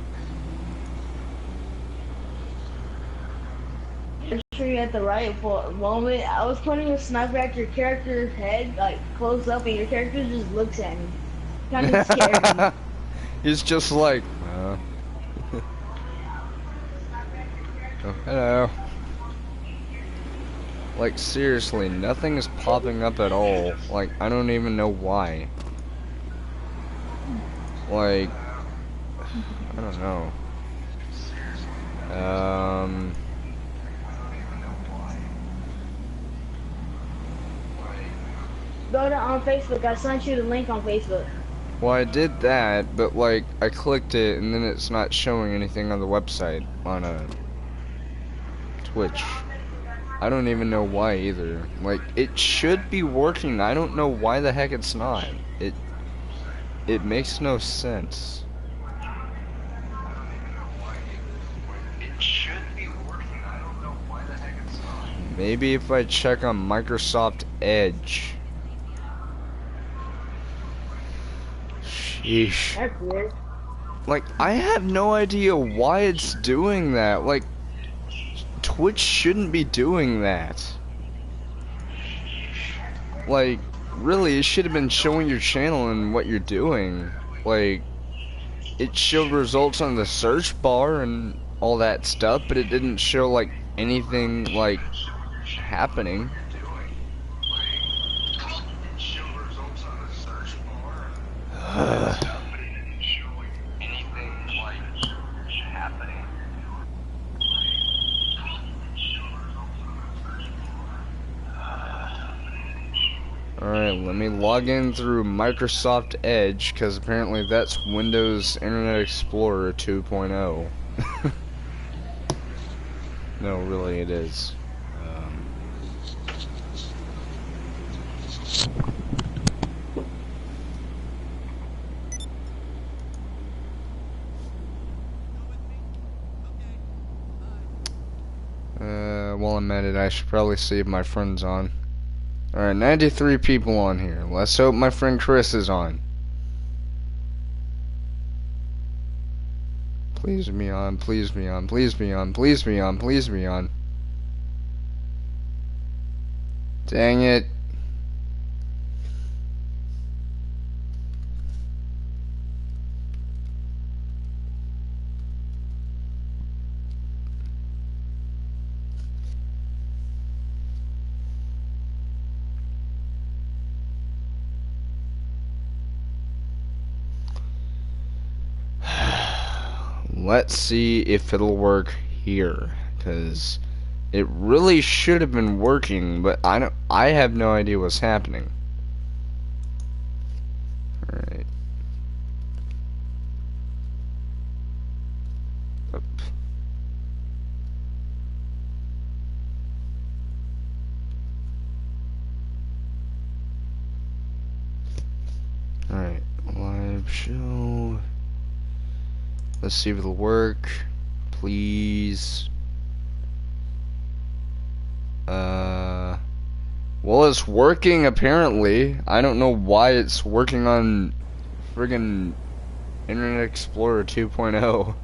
I'm sure you're at the right moment. I was pointing a sniper at your character's head, like close up, and your character just looks at me. Kind of scary. He's just like, oh, hello. Like, seriously, nothing is popping up at all. Like, I don't even know why. Like, I don't know. Go to on Facebook. I sent you the link on Facebook. Well, I did that, but like, I clicked it and then it's not showing anything on the website on Twitch. I don't even know why either. Like, it should be working. I don't know why the heck it's not. It makes no sense. It should be working. I don't know why the heck it's not. Maybe if I check on Microsoft Edge. Sheesh. That's weird. Like, I have no idea why it's doing that. Like, Twitch shouldn't be doing that. Like, really, it should have been showing your channel and what you're doing. Like, it showed results on the search bar and all that stuff, but it didn't show, like, anything, like, happening. Alright, let me log in through Microsoft Edge, because apparently that's Windows Internet Explorer 2.0. No, really it is. while I'm at it, I should probably see if my friend's on. Alright, 93 people on here. Let's hope my friend Chris is on. Please be on, please be on, please be on, please be on, please be on. Dang it. Let's see if it'll work here, because it really should have been working, but I have no idea what's happening. Alright. Alright, live show. Let's see if it'll work. Please. Well, it's working apparently. I don't know why it's working on friggin' Internet Explorer 2.0.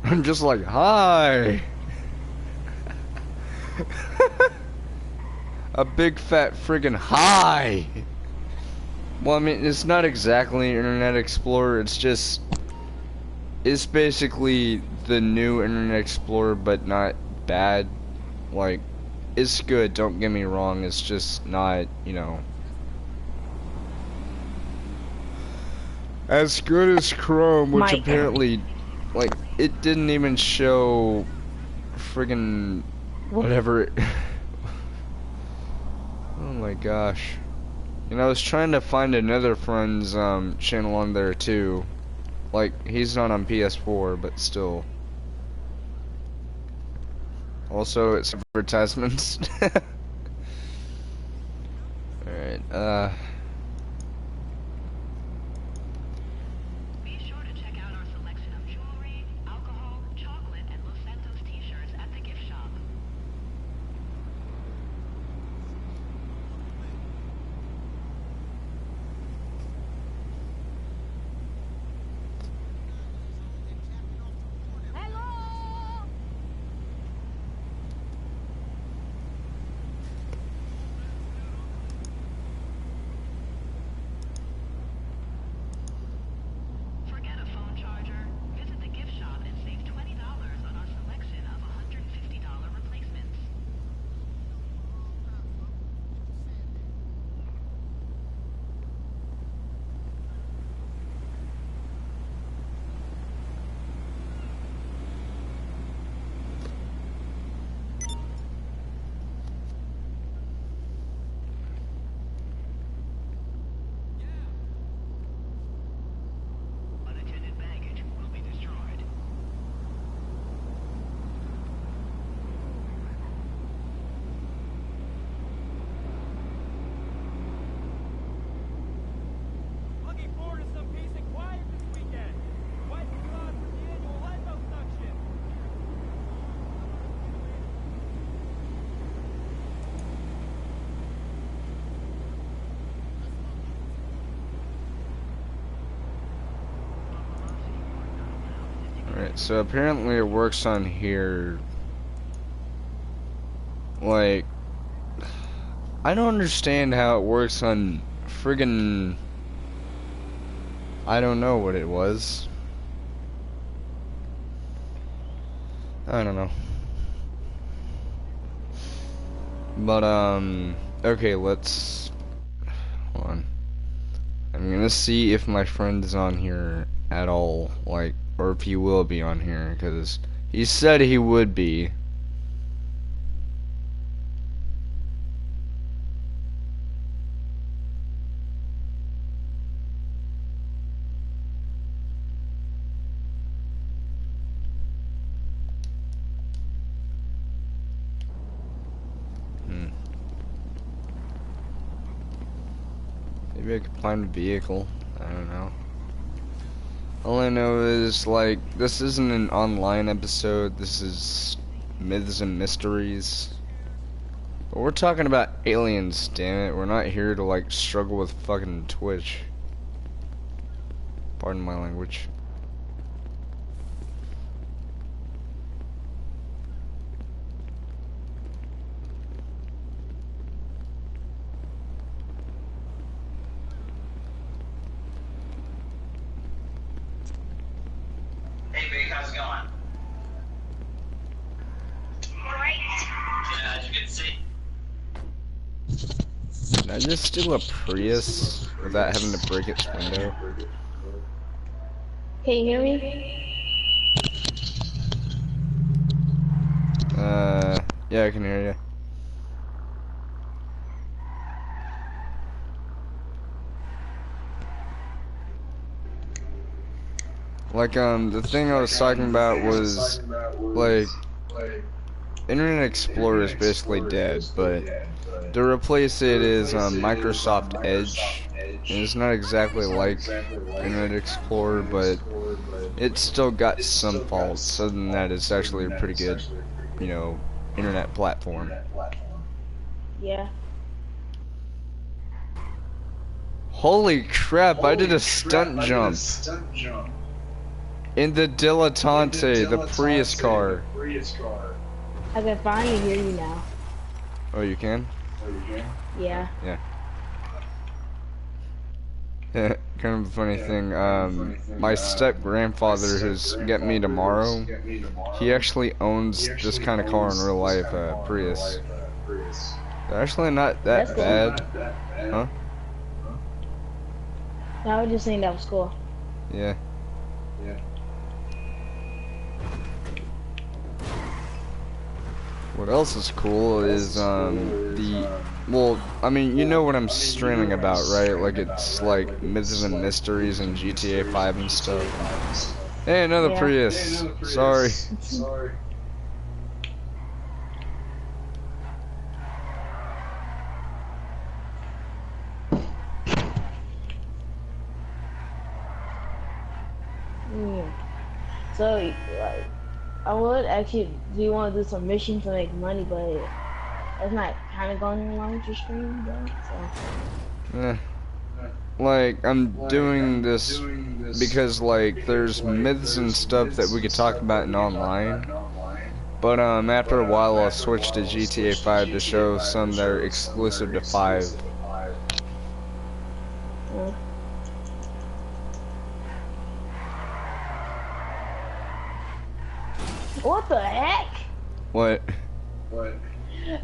I'm just like, hi. A big fat friggin' hi. Well, I mean, it's not exactly Internet Explorer, it's basically the new Internet Explorer, but not bad. Like, it's good, don't get me wrong, it's just not, you know, as good as Chrome, which apparently, like, it didn't even show friggin' whatever. Oh my gosh. You know, I was trying to find another friend's channel on there too. Like, he's not on PS4, but still. Also, it's advertisements. Alright, Be sure to check out our selection of jewelry, alcohol, chocolate, and Los Santos t-shirts at the gift shop. Forget a phone charger. Visit the gift shop and save $20 on our selection of $150 replacements. Unattended baggage will be destroyed. Looking forward to some peace and quiet this weekend. Wiping you out for the annual liposuction. alright, so apparently it works on here. Like, I don't understand how it works on friggin', I don't know what it was. I don't know. But, okay, let's, hold on. I'm gonna see if my friend is on here at all, like, or if he will be on here, because he said he would be. Maybe I could find a vehicle. I don't know. All I know is, like, this isn't an online episode, this is Myths and Mysteries. But we're talking about aliens, damn it. We're not here to, like, struggle with fucking Twitch. Pardon my language. Hey, Big, how's it going? Great. Yeah, did you get to see? Did I just steal a Prius without having to break its window? Can you hear me? Yeah, I can hear you. Like, the thing I was talking about was, like, Internet Explorer is basically dead, but to replace it is, Microsoft Edge. And it's not exactly like Internet Explorer, but it's still got some faults. Other than that, it's actually a pretty good, you know, internet platform. Yeah. Holy crap, I did a stunt jump in the Dilettante, the Prius car. I can finally hear you now. Oh, you can? Yeah. Yeah. Kind of a funny thing, my step-grandfather who's getting me tomorrow, he actually owns this kind of car in real life, Prius. They're actually not that That's cool. bad. Huh? No, I was just saying that was cool. Yeah. What else is cool is, well, I mean, you know what I'm streaming about, right? Like, it's like Myths and Mysteries and GTA 5 and stuff. Hey, another Yeah. Prius. Sorry. So, like, I would actually do want to do some missions to make money, but that's not kind of going along with your stream, though. So. Like, I'm doing this because, like, there's myths and stuff that we could talk about in online. But, after a while, I'll switch to GTA 5 to show some that are exclusive to 5. What the heck? What?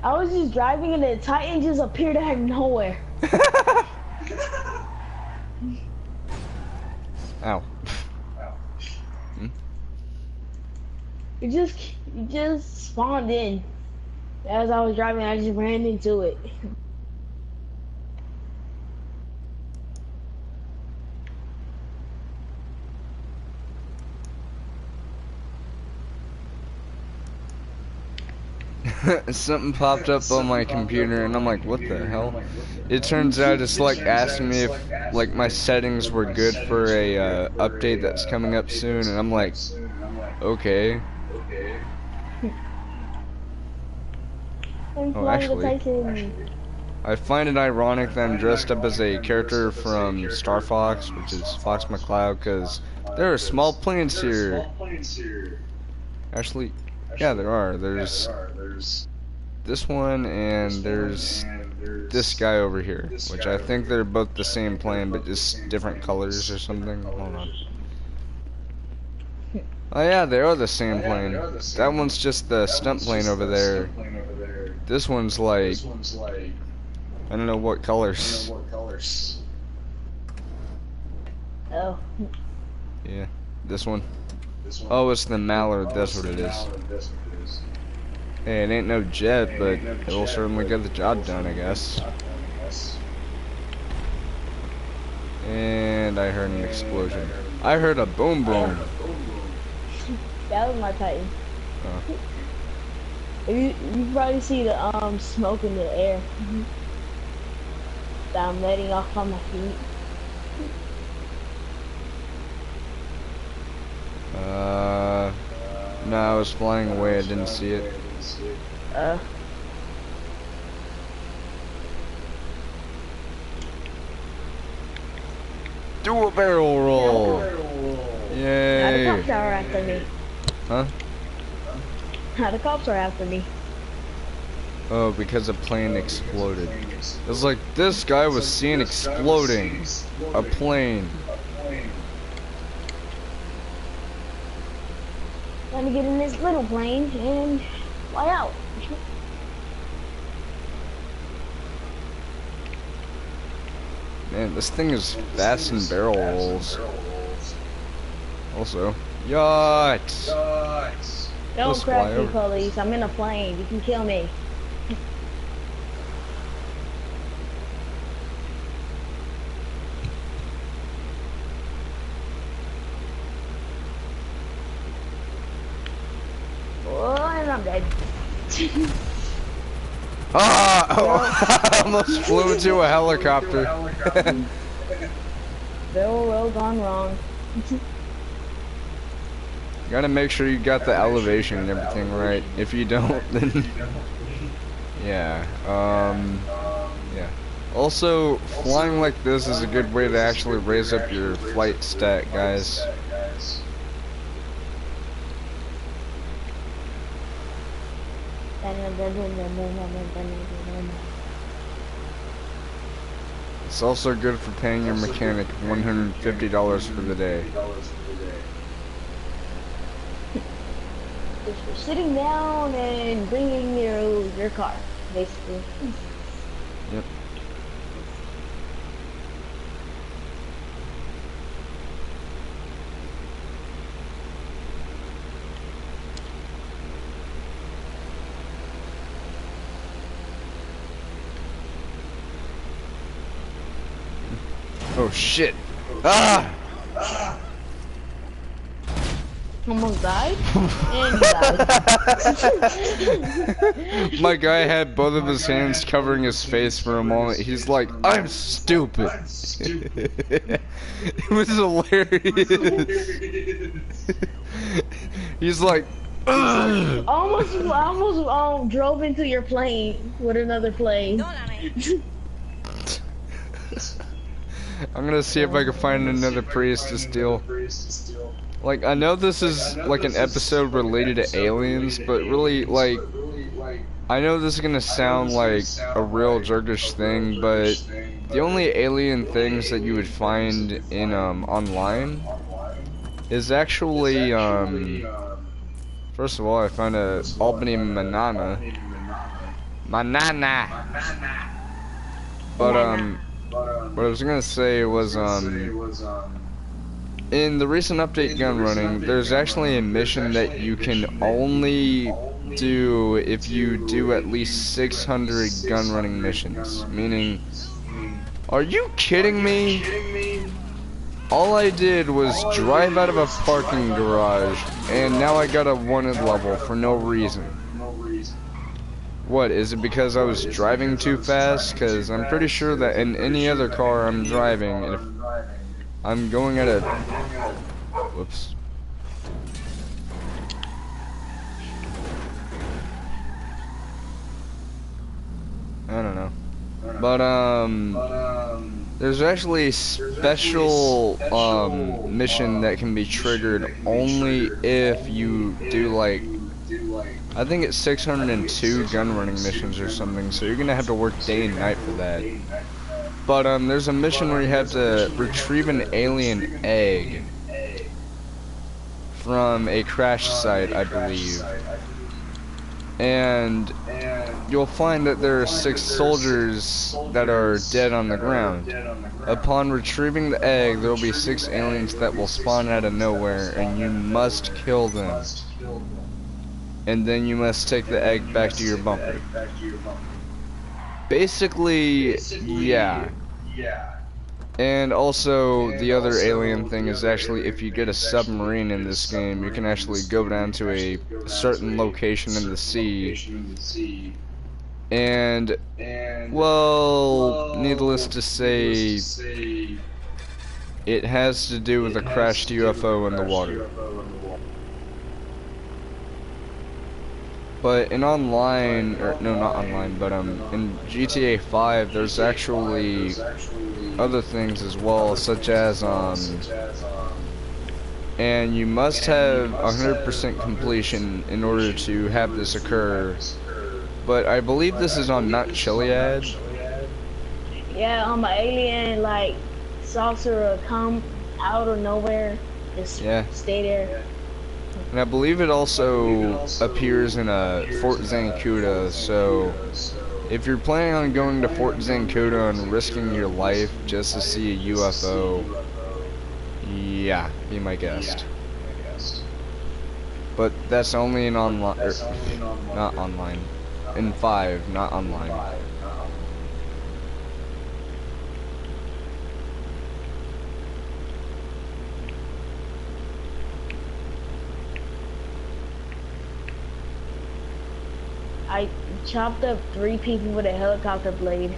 I was just driving and the Titan just appeared out of nowhere. Ow. It just spawned in. As I was driving, I just ran into it. Something popped up on my computer and I'm like, what the hell? It turns out it's like asking me if like my settings were good for a update that's coming up soon, and I'm like, okay. Oh, actually, I find it ironic that I'm dressed up as a character from Star Fox, which is Fox McCloud, because there are small planes here. Actually, yeah, there are. There's this one, and there's this guy over here, which I think they're both the same plane, but just different colors or something. Hold on. Oh yeah, they are the same plane. That one's just the stunt plane over there. This one's like, I don't know what colors. Oh. Yeah, this one. Oh, it's the Mallard, that's what it is. Hey, it ain't no jet, but it'll certainly get the job done, I guess. And I heard an explosion. I heard a boom boom. That was my Titan. Oh. You probably see the smoke in the air that I'm letting off on my feet. No, I was flying away. I didn't see it. Do a barrel roll. Now the Yay. cops are after me. Huh? Now the cops are after me. Oh, because a plane exploded. It's like this guy was seen exploding a plane. Let me get in this little plane and fly out. Man, this thing is fast in barrel rolls. Also, yacht. Don't Let's crash fly me, over. police. I'm in a plane. You can kill me. Oh, and I'm dead. Ah! Oh, I almost flew into a helicopter. Barrel roll gone wrong. Gotta make sure you got the elevation and everything right. If you don't, then yeah. Yeah. Also, flying like this is a good way to actually raise up your flight stat, guys. It's also good for paying your mechanic $150 for the day. Just for sitting down and bringing your car, basically. Yep. Oh shit! Ah! Almost died, and you died. My guy had both of his hands covering his face for a moment. He's like, "I'm stupid." It was hilarious. He's like, "Ugh." I almost drove into your plane with another plane. I'm gonna see if I can find another priest to steal. Like, I know this is like an episode related to aliens, but really, like, I know this is gonna sound like a real jerkish thing, but the only alien things that you would find in online is actually first of all, I found a Albany banana. But what I was gonna say was in the recent update gun running, there's actually a mission that you can only do if you do at least 600 gun running missions. Meaning, are you kidding me? All I did was drive out of a parking garage, and now I got a wanted level for no reason. What, is it because I was driving too fast? Because I'm pretty sure that in any other car I'm driving, if I'm going at a... Whoops. I don't know. But, there's actually a special, mission that can be triggered only if you do, like, I think it's 602 gun running missions or something, so you're gonna have to work day and night for that. But there's a mission where you have to retrieve an alien egg from a crash site, I believe. And you'll find that there are 6 soldiers that are dead on the ground. Upon retrieving the egg, there will be 6 aliens that will spawn out of nowhere, and you must kill them. And then you must take the egg back to your bunker. Basically, yeah. And also, the other alien thing is actually, if you get a submarine in this game, you can actually go down to a certain location in the sea. And, well, needless to say, it has to do with a crashed UFO in the water. But in online, or no, not online, but in GTA 5, there's actually other things as well, such as and you must have 100% completion in order to have this occur. But I believe this is on Mount Chiliad. Yeah, an alien like saucer will come out of nowhere, just Yeah. stay there. And I believe it also appears in Fort Zancuda, so if you're planning on going to Fort Zancuda and risking your life just to see a UFO, yeah, be my guest. But that's only in online, not online, in 5, not online. I chopped up 3 people with a helicopter blade.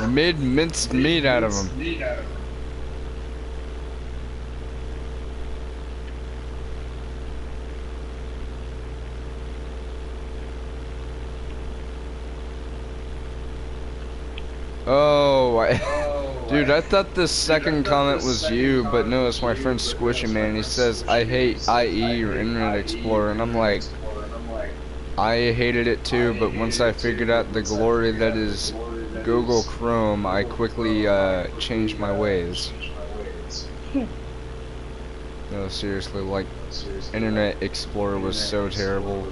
Made minced meat out of them. Oh, dude, I thought the second comment was you, but no, it's my friend Squishy Man. He says, I hate IE or Internet Explorer, and I'm like, I hated it too, but once I figured out the glory that is Google Chrome, I quickly changed my ways. No, seriously, like, Internet Explorer was so terrible.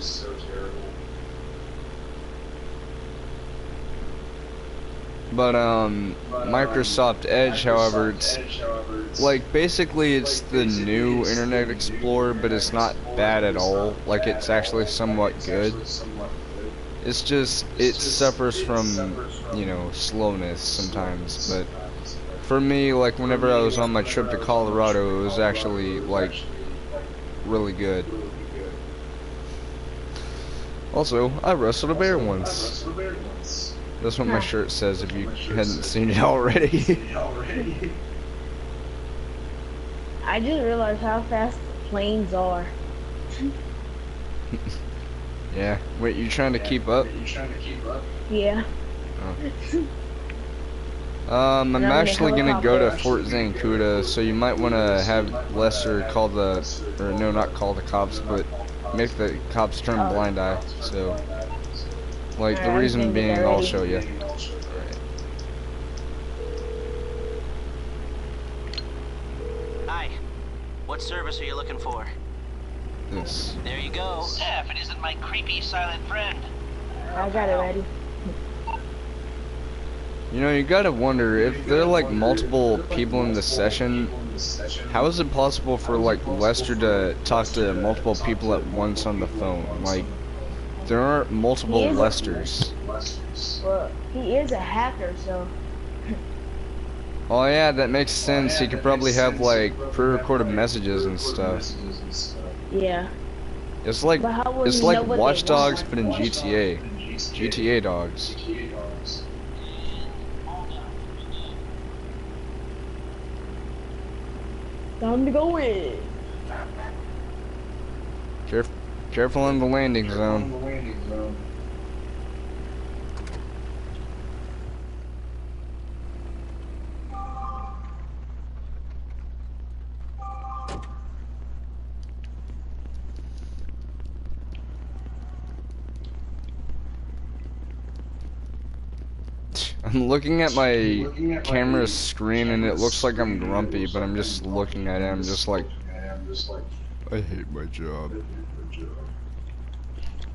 But Microsoft Edge, however, it's like basically it's the new Internet Explorer, but it's not bad at all. Like, it's actually somewhat good. It's just it suffers from, you know, slowness sometimes. But for me, like whenever I was on my trip to Colorado, it was actually like really good. Also, I wrestled a bear once. That's what my shirt says if you hadn't seen it already. I just realized how fast planes are. Yeah. Wait, you trying to keep up? Yeah. Oh. I'm actually gonna go to Fort Zancuda, so you might want to have Lester call the, or no, not call the cops, but make the cops turn a blind eye. So, like, the reason being, I'll show you. Hi. What service are you looking for? This. There you go. Yeah, if it isn't my creepy silent friend. I got it ready. You know, you gotta wonder, if there are like multiple people in the session, how is it possible for like Lester to talk to multiple people at once on the phone? Like, there aren't multiple Lesters. Well, he is a hacker, so. Oh yeah, that makes sense. He could probably have like pre-recorded messages and stuff. Yeah. It's like But how would it's he like know what Watch they Dogs, want? but in GTA. GTA dogs. Time to go in. Careful on the landing zone. I'm looking at my camera screen and it looks like I'm grumpy, but I'm just looking at it. I'm just like, I hate my job.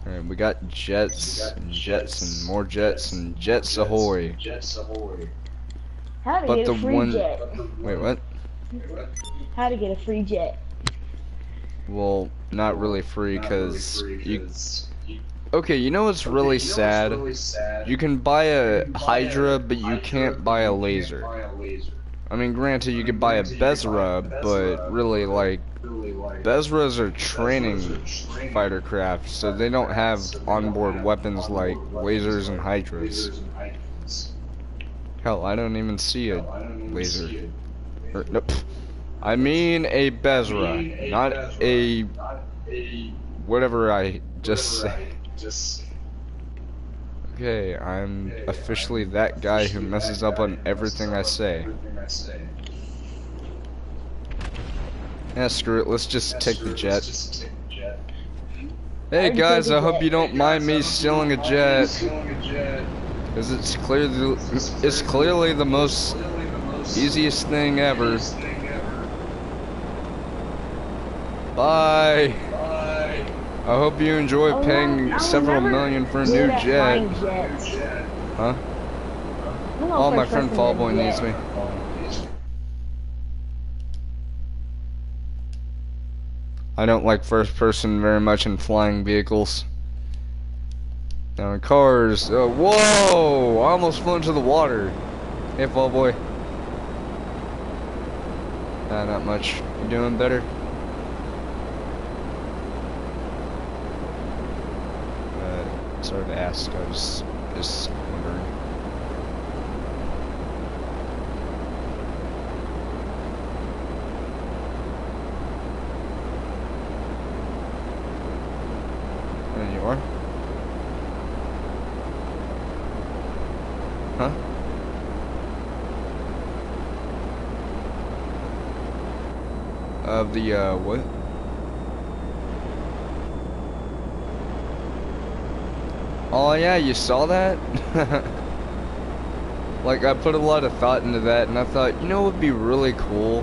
Alright, we got jets and jets and more jets and jets ahoy. How to But get the a free one, jet? wait, what? How to get a free jet? Well, not really free, cause you. Okay, you know what's really sad? You can buy a Hydra, but you can't buy a laser. I mean, granted, you could buy a Bezra, but really, like, Bezras are training fighter craft, so they don't have onboard weapons like lasers and Hydras. Hell, I don't even see a laser. Nope. I mean a Bezra, not a whatever I just say. Okay, I'm officially that guy who messes up on everything I say. Yeah, screw it, let's just take the jet. Hey guys, I hope you don't mind me stealing a jet. Because it's clearly the most easiest thing ever. Bye. I hope you enjoy paying several million for a new jet. Huh? Oh, my friend Fallboy needs me. I don't like first person very much in flying vehicles. Now in cars, whoa! I almost flew into the water. Hey, Fallboy. Not much. You doing better? Sorry to ask, I was just wondering. There you are. Huh? Of the, what? Oh yeah, you saw that? Like, I put a lot of thought into that, and I thought, you know what would be really cool?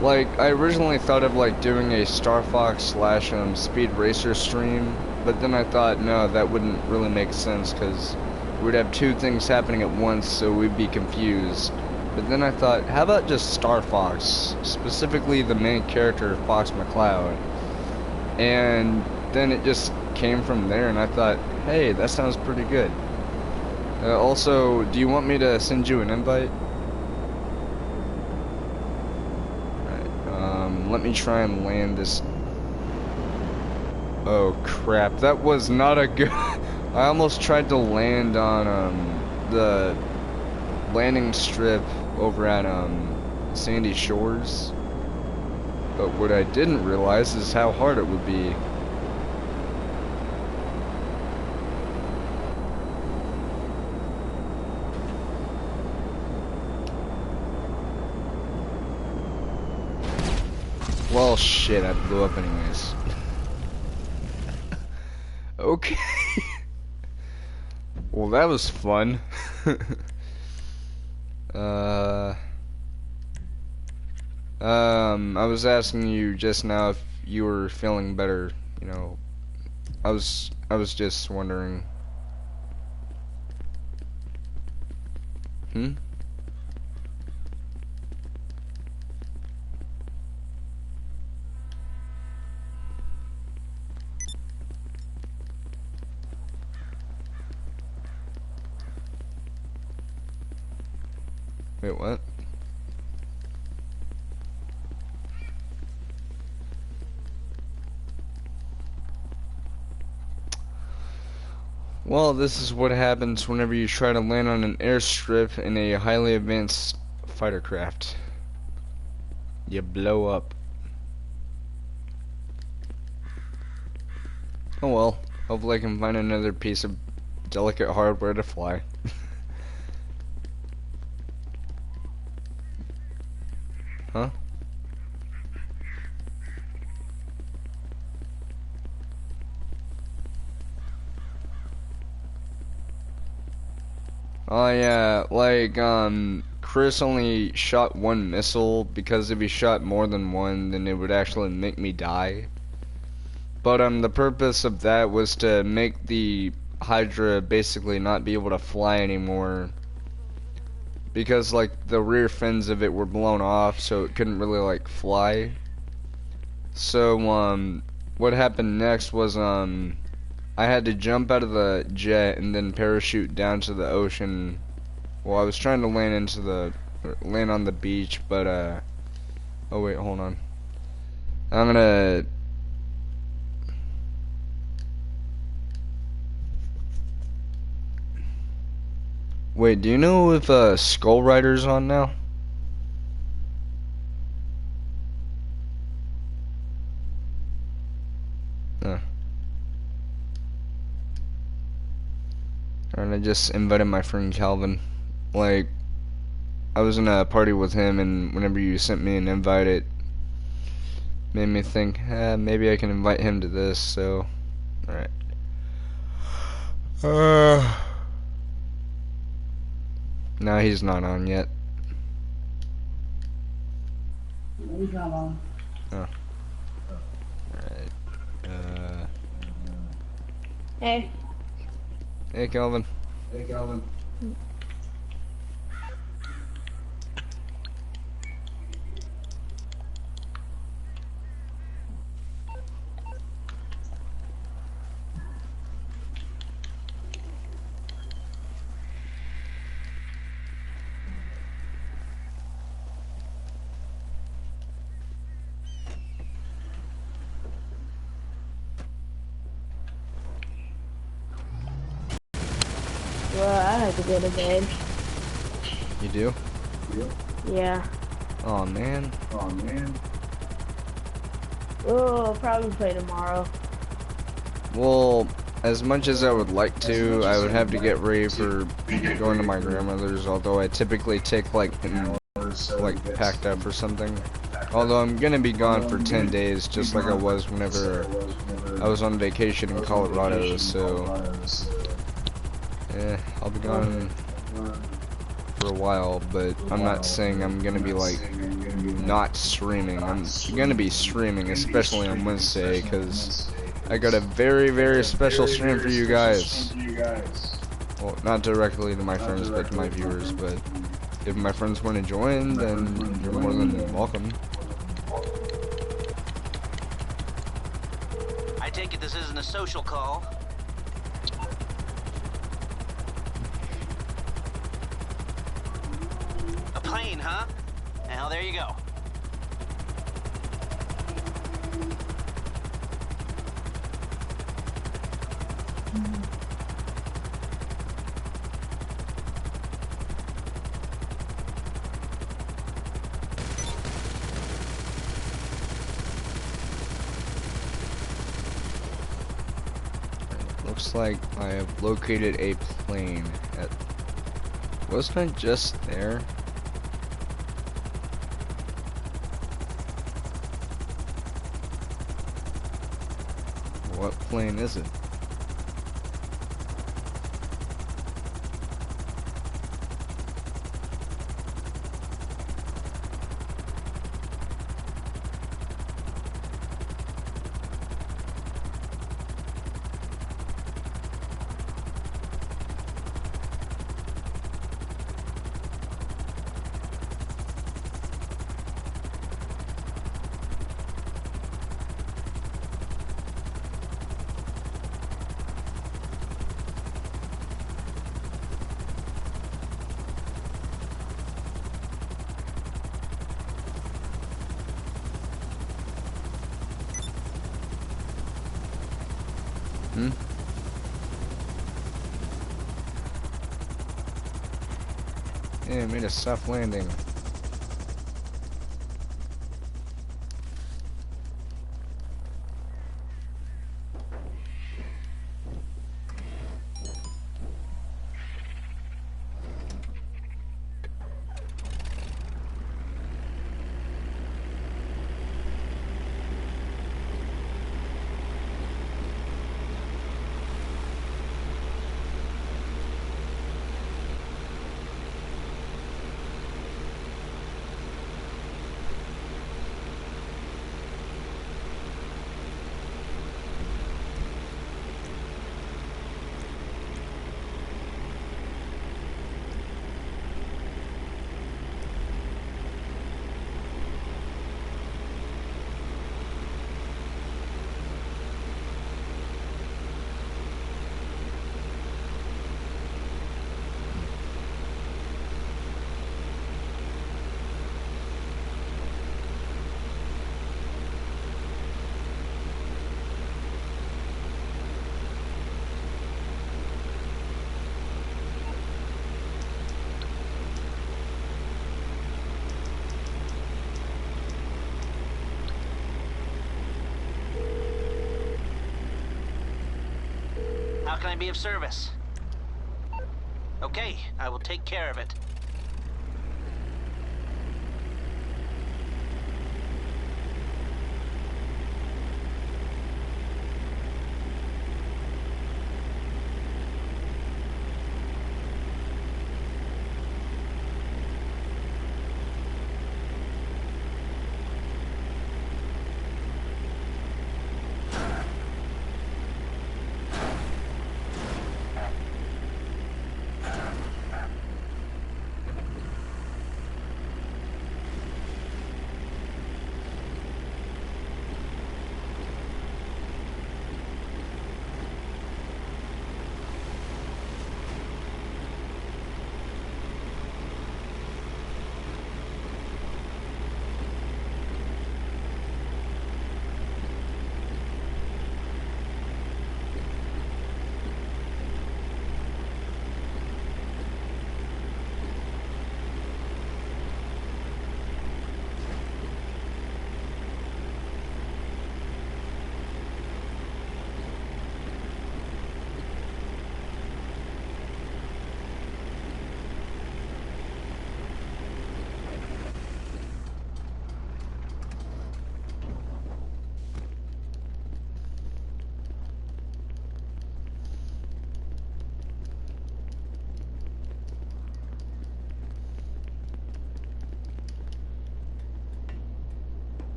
Like, I originally thought of, like, doing a Star Fox slash, Speed Racer stream, but then I thought, no, that wouldn't really make sense, because we'd have two things happening at once, so we'd be confused. But then I thought, how about just Star Fox, specifically the main character, Fox McCloud? And then it just came from there, and I thought, hey, that sounds pretty good. Also, do you want me to send you an invite? Alright, let me try and land this. Oh crap, that was not a good. I almost tried to land on the landing strip over at Sandy Shores, but what I didn't realize is how hard it would be. Well, shit, I blew up anyways. Okay. Well, that was fun. I was asking you just now if you were feeling better, you know. I was just wondering. Hmm? Wait, what? Well, this is what happens whenever you try to land on an airstrip in a highly advanced fighter craft. You blow up. Oh well, hopefully I can find another piece of delicate hardware to fly. Huh? Oh yeah, like, Chris only shot one missile, because if he shot more than one, then it would actually make me die. But, the purpose of that was to make the Hydra basically not be able to fly anymore. Because, like, the rear fins of it were blown off, so it couldn't really, like, fly. So, what happened next was, I had to jump out of the jet and then parachute down to the ocean. Well, I was trying to land on the beach, but, oh wait, hold on. I'm gonna... Wait, do you know if, Skull Rider's on now? just invited my friend Calvin. Like, I was in a party with him, and whenever you sent me an invite, it made me think, maybe I can invite him to this, so, alright. No, he's not on yet. He's not on. Oh. Alright. Hey. Hey, Calvin. Hey, Calvin. Well, I have to go to bed. You do? Yeah. Oh man. Oh, man. We'll probably play tomorrow. Well, as much as I would like to, I would have to get ready for going to my grandmother's, although I typically take like packed up or something. Although I'm gonna be gone for 10 days, just like I was whenever I was on vacation in Colorado, so I'll be gone for a while, but I'm not saying I'm gonna be like not streaming. I'm gonna be streaming, especially on Wednesday, because I got a very, very special stream for you guys. Well, not directly to my friends, but to my viewers, but if my friends want to join, then you're more than welcome. I take it this isn't a social call. A plane, huh? Well, there you go. Looks like I have located a plane. Wasn't I just there? What plane is it? Hmm? Yeah, it made a soft landing. How can I be of service? Okay, I will take care of it.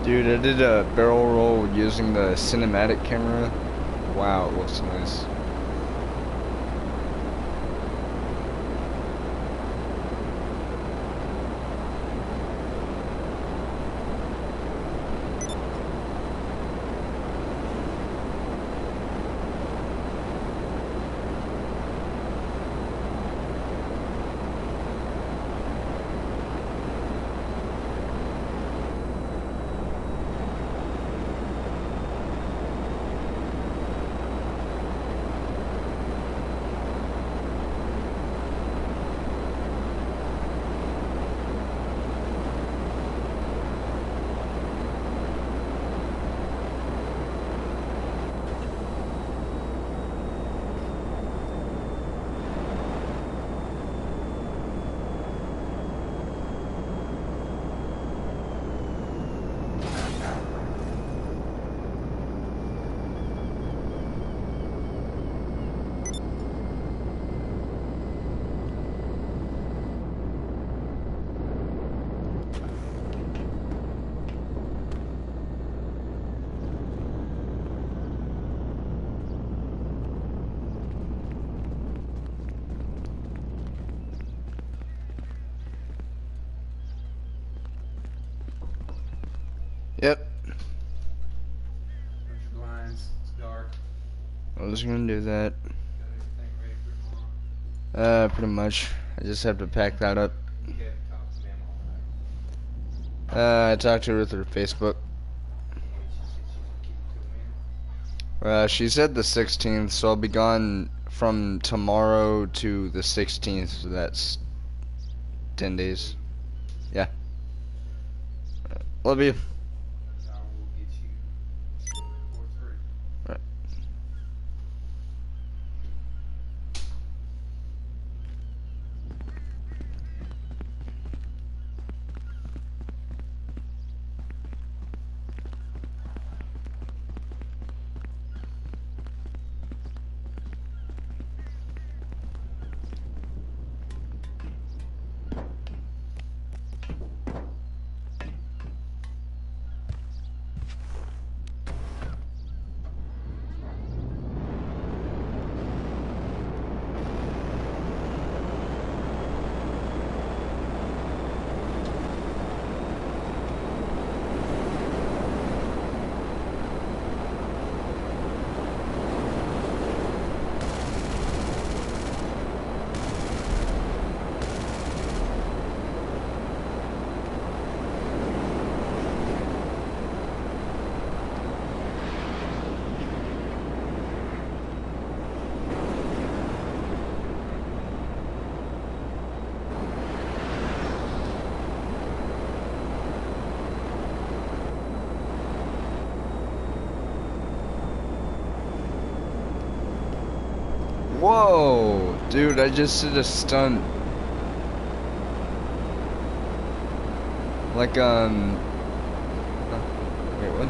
Dude, I did a barrel roll using the cinematic camera. Wow, it looks nice. Yep, Close your blinds. It's dark. I was gonna do that. Okay. Pretty much. I just have to pack that up. I talked to her through Facebook. She said the 16th, so I'll be gone from tomorrow to the 16th, so that's 10 days. Yeah. Love you. Right. Whoa, dude, I just did a stunt. Like, wait, what?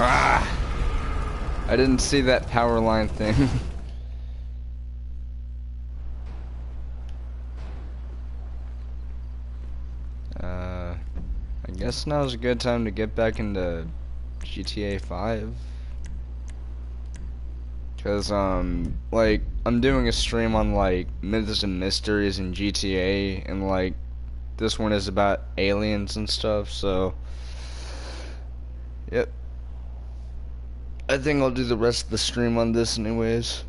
Ah! I didn't see that power line thing. I guess now's a good time to get back into GTA 5. Cause like I'm doing a stream on like myths and mysteries in GTA, and like this one is about aliens and stuff. So, yep. I think I'll do the rest of the stream on this anyways.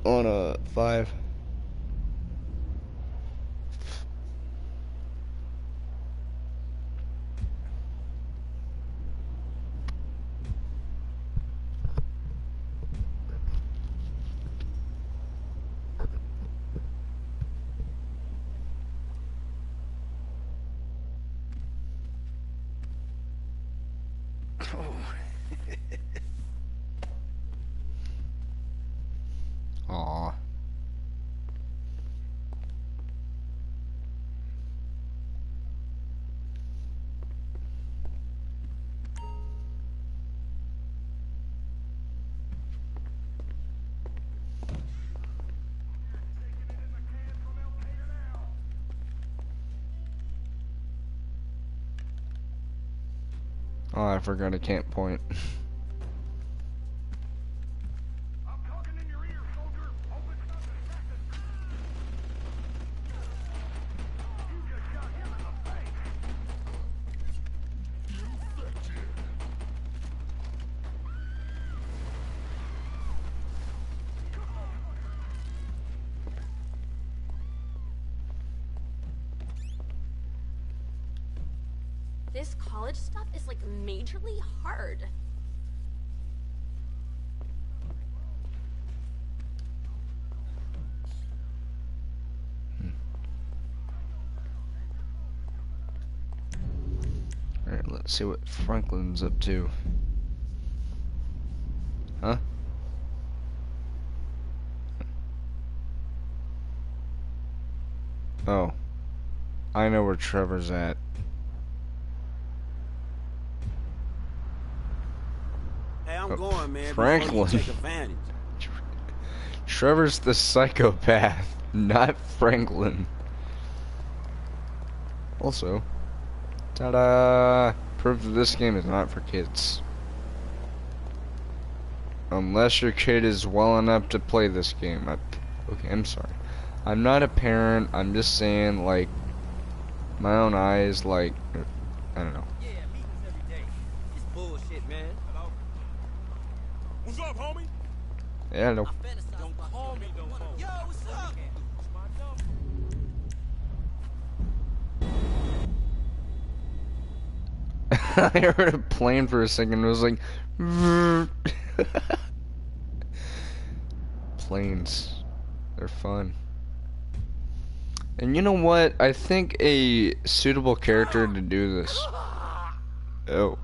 On a 5. Aw. Oh, I forgot I can't point. this college stuff is like majorly hard. Alright, let's see what Franklin's up to. Huh? Oh. I know where Trevor's at. Hey, I'm going, man. Franklin. Before you take advantage. Trevor's the psychopath, not Franklin. Also, ta-da! Proof that this game is not for kids. Unless your kid is well enough to play this game. Okay, I'm sorry. I'm not a parent, I'm just saying, like, my own eyes, like, I don't know. Yeah, meetings every day. It's bullshit, man. Hello? What's up, homie? Yeah, no. Don't call me, don't call me. Yo, what's up? My number. I heard a plane for a second, it was like, planes, they're fun. And you know what? I think a suitable character to do this. Oh,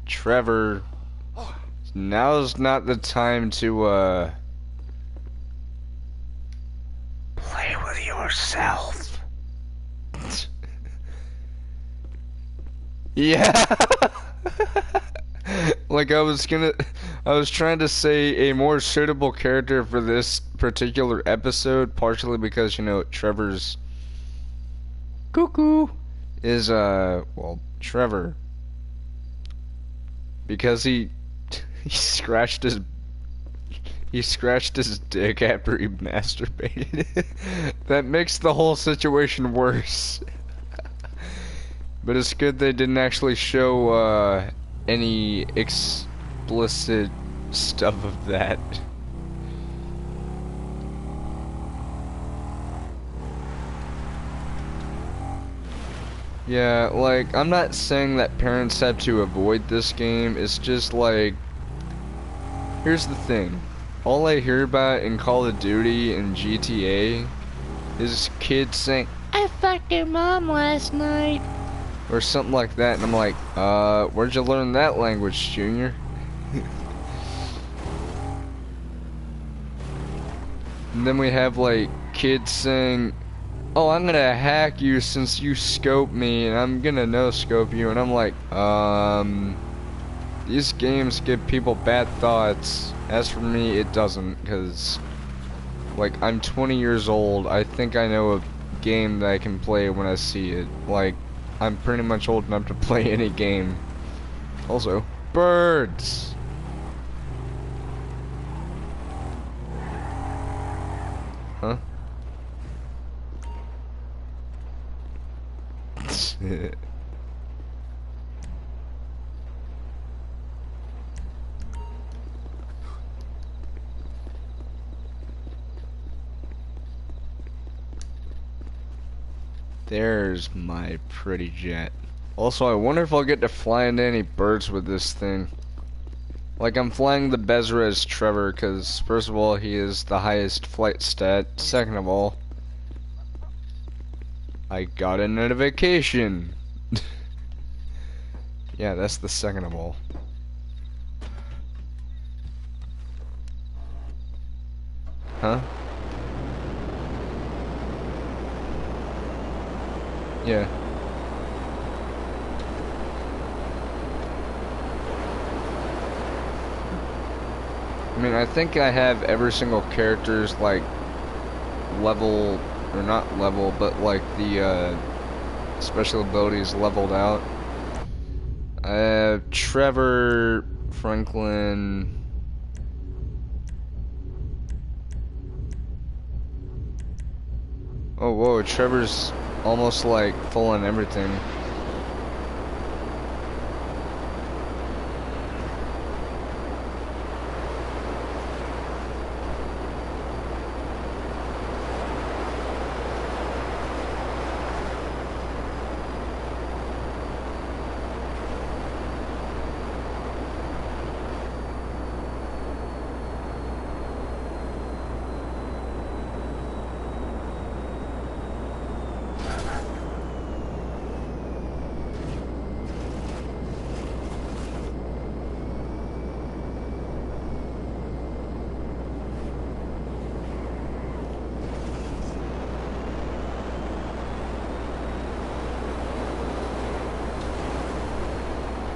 Trevor. Now's not the time to, play with yourself. Yeah. Like I was trying to say a more suitable character for this particular episode, partially because, you know, Trevor's cuckoo is, well, Trevor. Because he scratched his dick after he masturbated. That makes the whole situation worse. But it's good they didn't actually show, any explicit stuff of that. Yeah, like, I'm not saying that parents have to avoid this game, it's just like, here's the thing. All I hear about in Call of Duty and GTA is kids saying, I fucked your mom last night. Or something like that, and I'm like, where'd you learn that language, Junior? And then we have, like, kids saying, oh, I'm gonna hack you since you scope me, and I'm gonna no-scope you, and I'm like, these games give people bad thoughts. As for me, it doesn't, because, like, I'm 20 years old, I think I know a game that I can play when I see it. Like, I'm pretty much old enough to play any game. Also, birds! Huh? There's my pretty jet. Also, I wonder if I'll get to fly into any birds with this thing. Like, I'm flying the Bezra as Trevor, because, first of all, he is the highest flight stat. Second of all, I got a notification. Yeah, that's the second of all. Huh? Yeah. I mean, I think I have every single character's, like, level, or not level, but, like, the, special abilities leveled out. I have Trevor, Franklin... Oh, whoa, Trevor's almost, like, full on everything.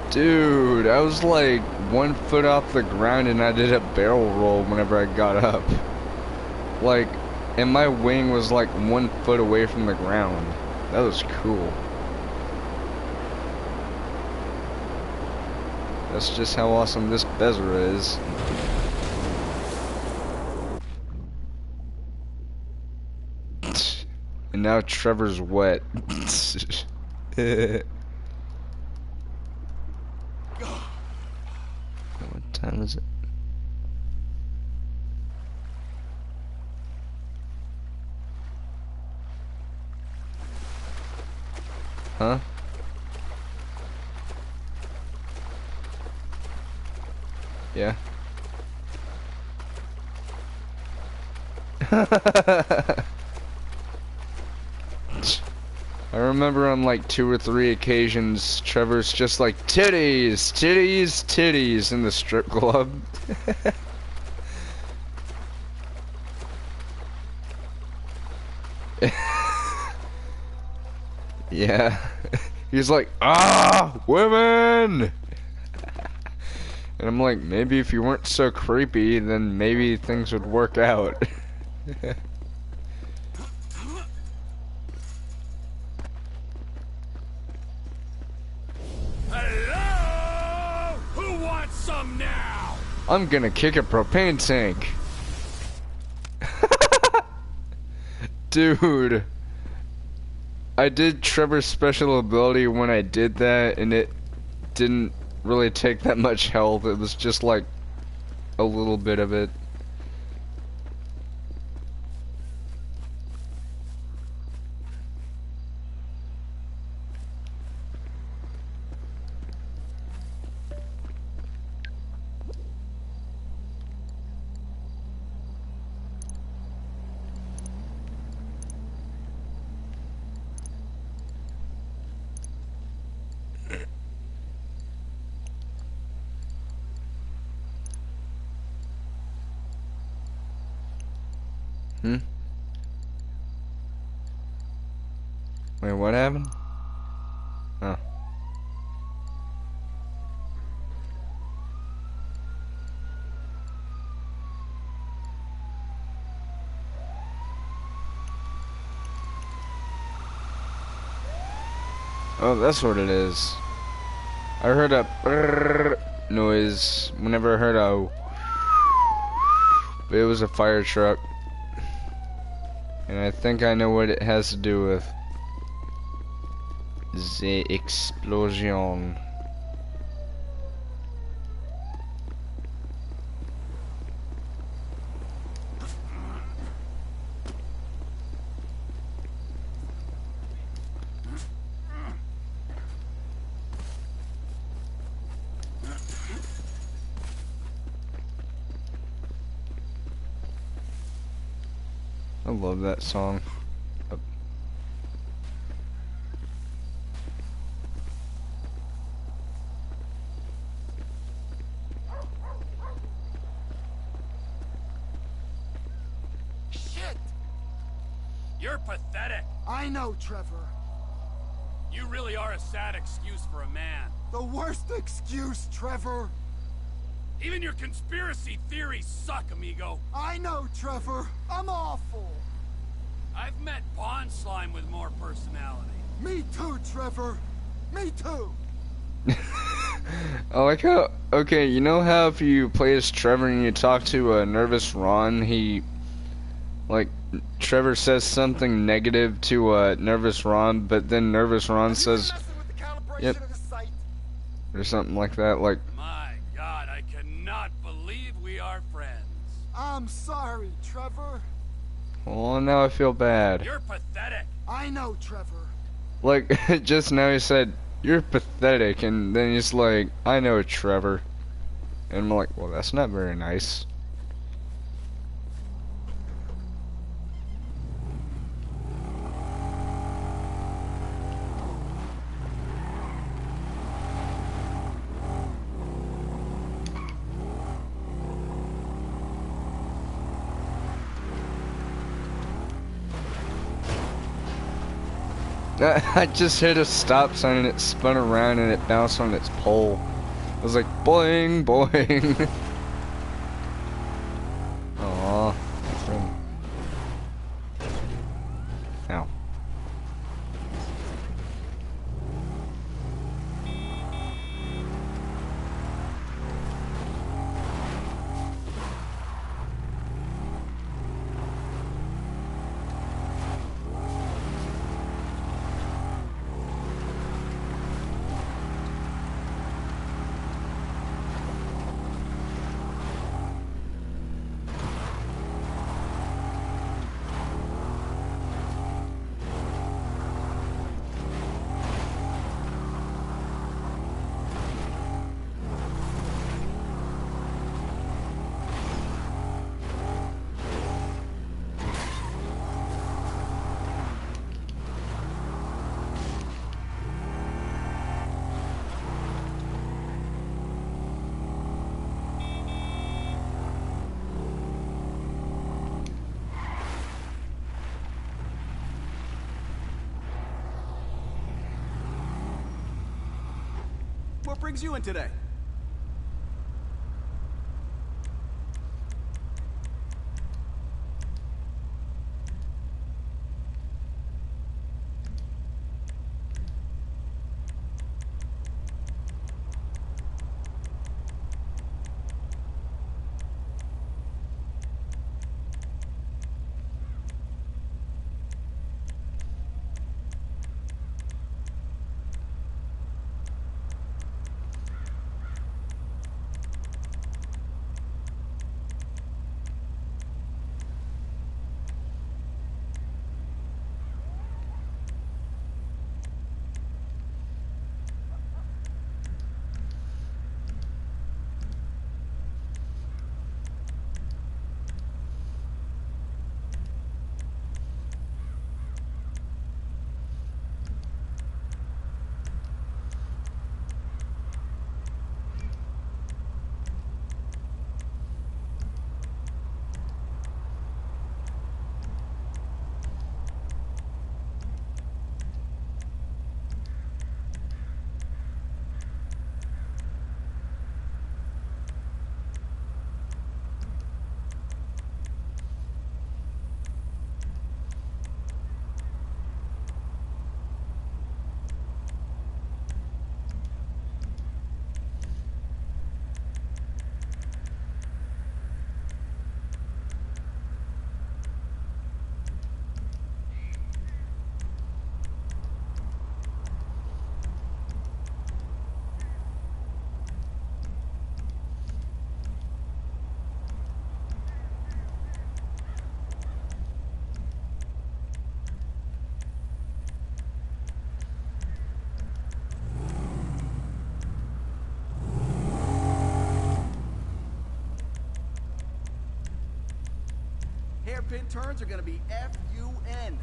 Dude, I was like 1 foot off the ground and I did a barrel roll whenever I got up. Like, and my wing was like 1 foot away from the ground. That was cool. That's just how awesome this Bezra is. And now Trevor's wet. What time is it? Huh? Yeah. I remember on like 2 or 3 occasions, Trevor's just like, titties, titties, titties in the strip club. Yeah. He's like, ah, women! And I'm like, maybe if you weren't so creepy, then maybe things would work out. Hello? Who wants some now? I'm gonna kick a propane tank. Dude. I did Trevor's special ability when I did that, and it didn't really take that much health. It was just like a little bit of it. Hmm? Wait, what happened? Oh. Oh, that's what it is. I heard a brrrr noise whenever I heard a... But it was a fire truck. And I think I know what it has to do with. The explosion. I love that song. Shit! You're pathetic. I know, Trevor. You really are a sad excuse for a man. The worst excuse, Trevor. Even your conspiracy theories suck, amigo. I know, Trevor. I'm awful. I've met Pond Slime with more personality. Me too, Trevor. Me too. I like how, okay, you know how if you play as Trevor and you talk to a nervous Ron, he, like, Trevor says something negative to nervous Ron, but then nervous Ron says, yep, or something like that, like, My God, I cannot believe we are friends. I'm sorry, Trevor. well, now I feel bad. You're pathetic. I know, Trevor. Like, just now he said, you're pathetic, and then he's like, I know Trevor. And I'm like, well, that's not very nice. I just hit a stop sign and it spun around and it bounced on its pole. I was like, boing, boing. Aww. Ow. What brings you in today? Hairpin turns are gonna be F-U-N.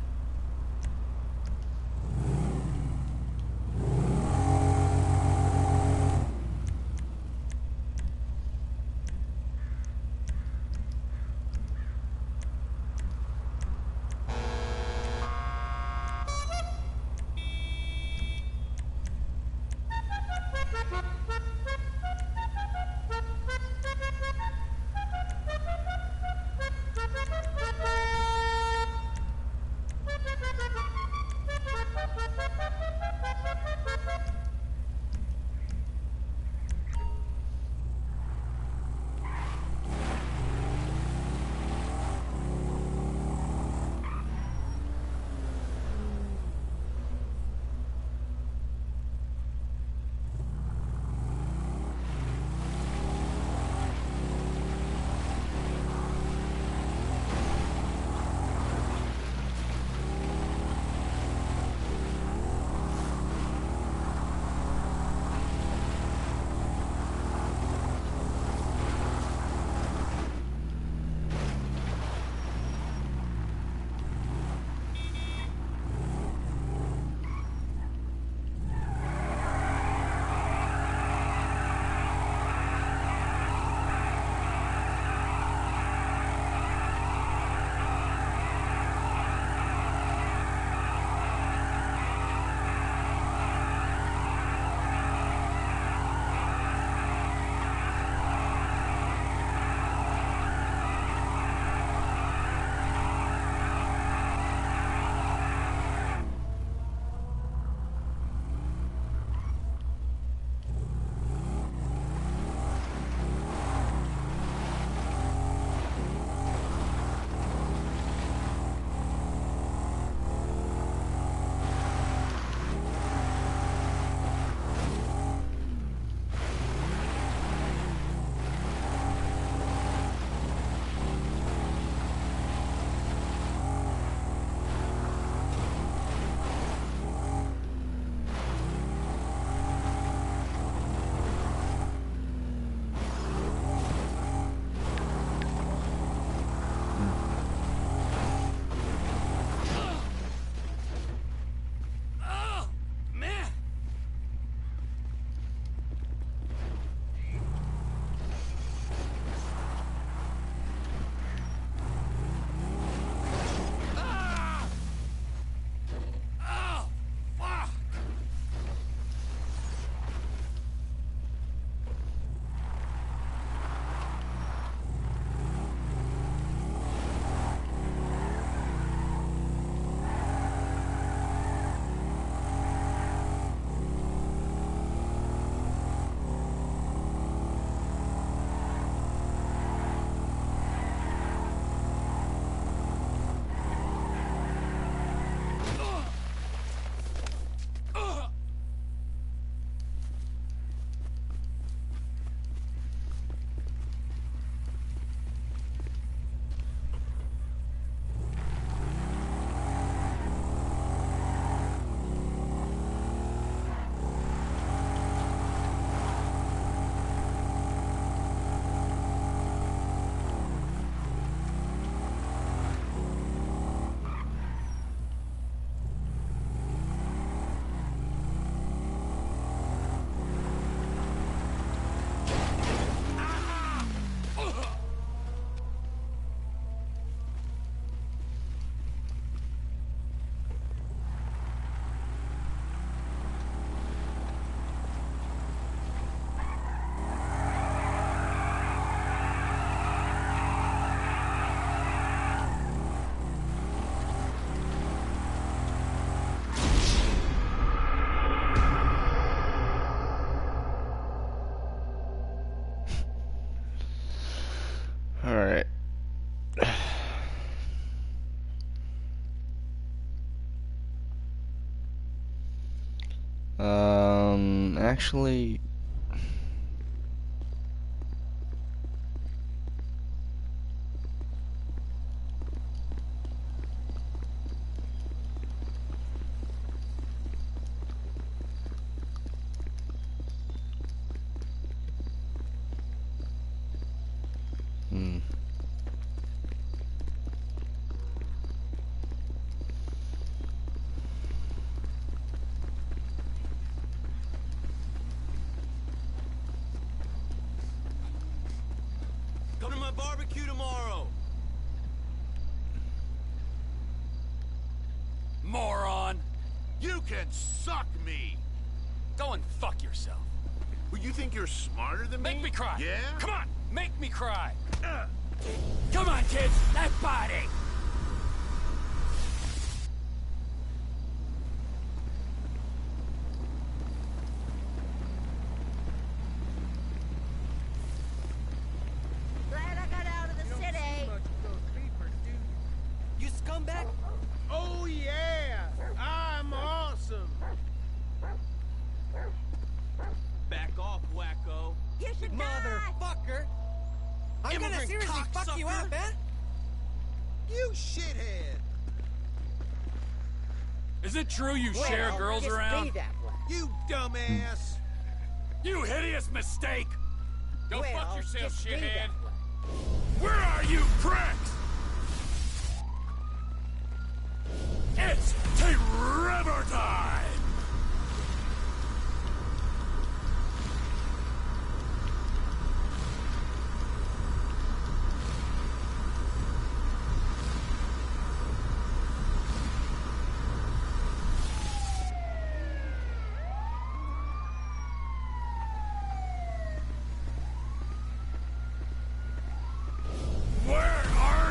actually... Hmm. Come to my barbecue tomorrow. Moron! You can suck me! Go and fuck yourself. Well, you think you're smarter than me? Make me cry. Yeah? Come on, make me cry. Come on, kids, that body. Glad I got out of the city. You scumbag. Oh, yeah! I'm awesome! Back off, wacko. You should die. Motherfucker. I'm gonna Immigrant seriously fuck you cocksucker. up, man. You shithead. Is it true you share Well, girls just around? be that way. You dumbass. You hideous mistake. Go Well, fuck yourself, just be shithead. that way. Where are you, pricks? It's T-River time! Where are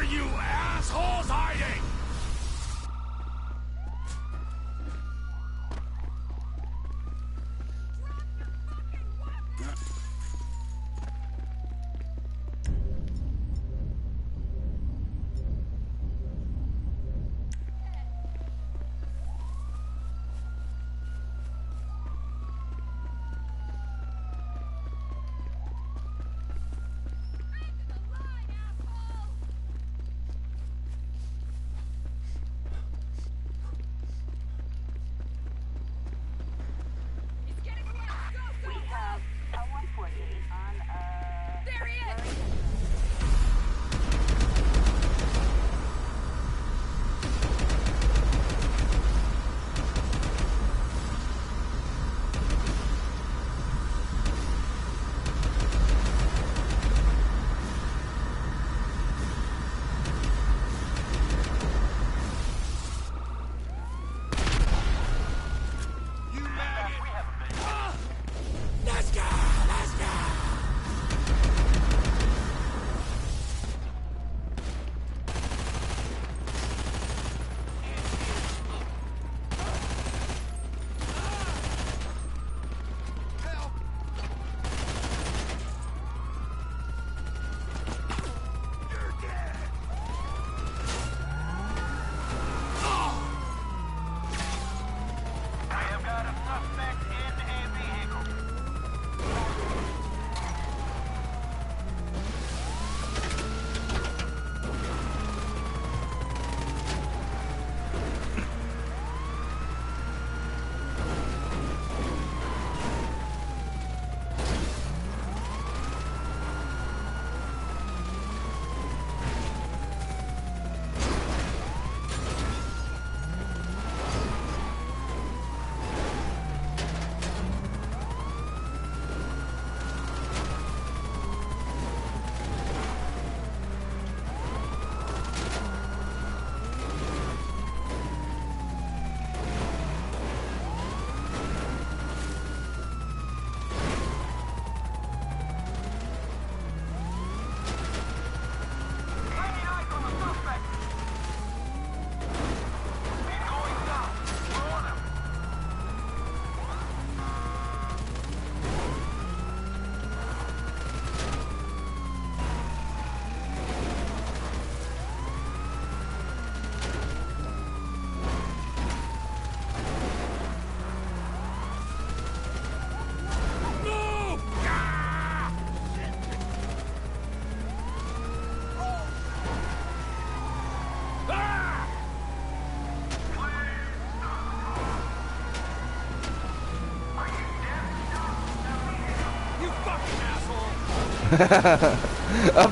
Up.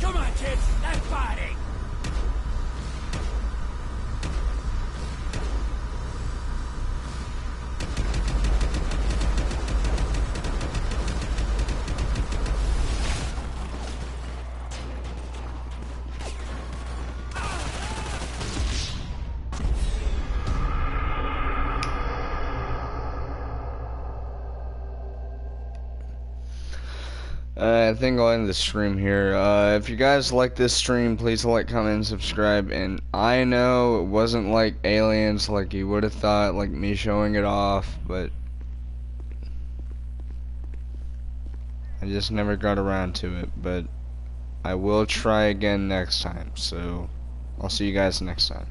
Come on, kids! That body! I think I'll end the stream here. If you guys like this stream, please like, comment, and subscribe. And I know it wasn't like aliens like you would have thought, like me showing it off, but I just never got around to it. But I will try again next time. So I'll see you guys next time.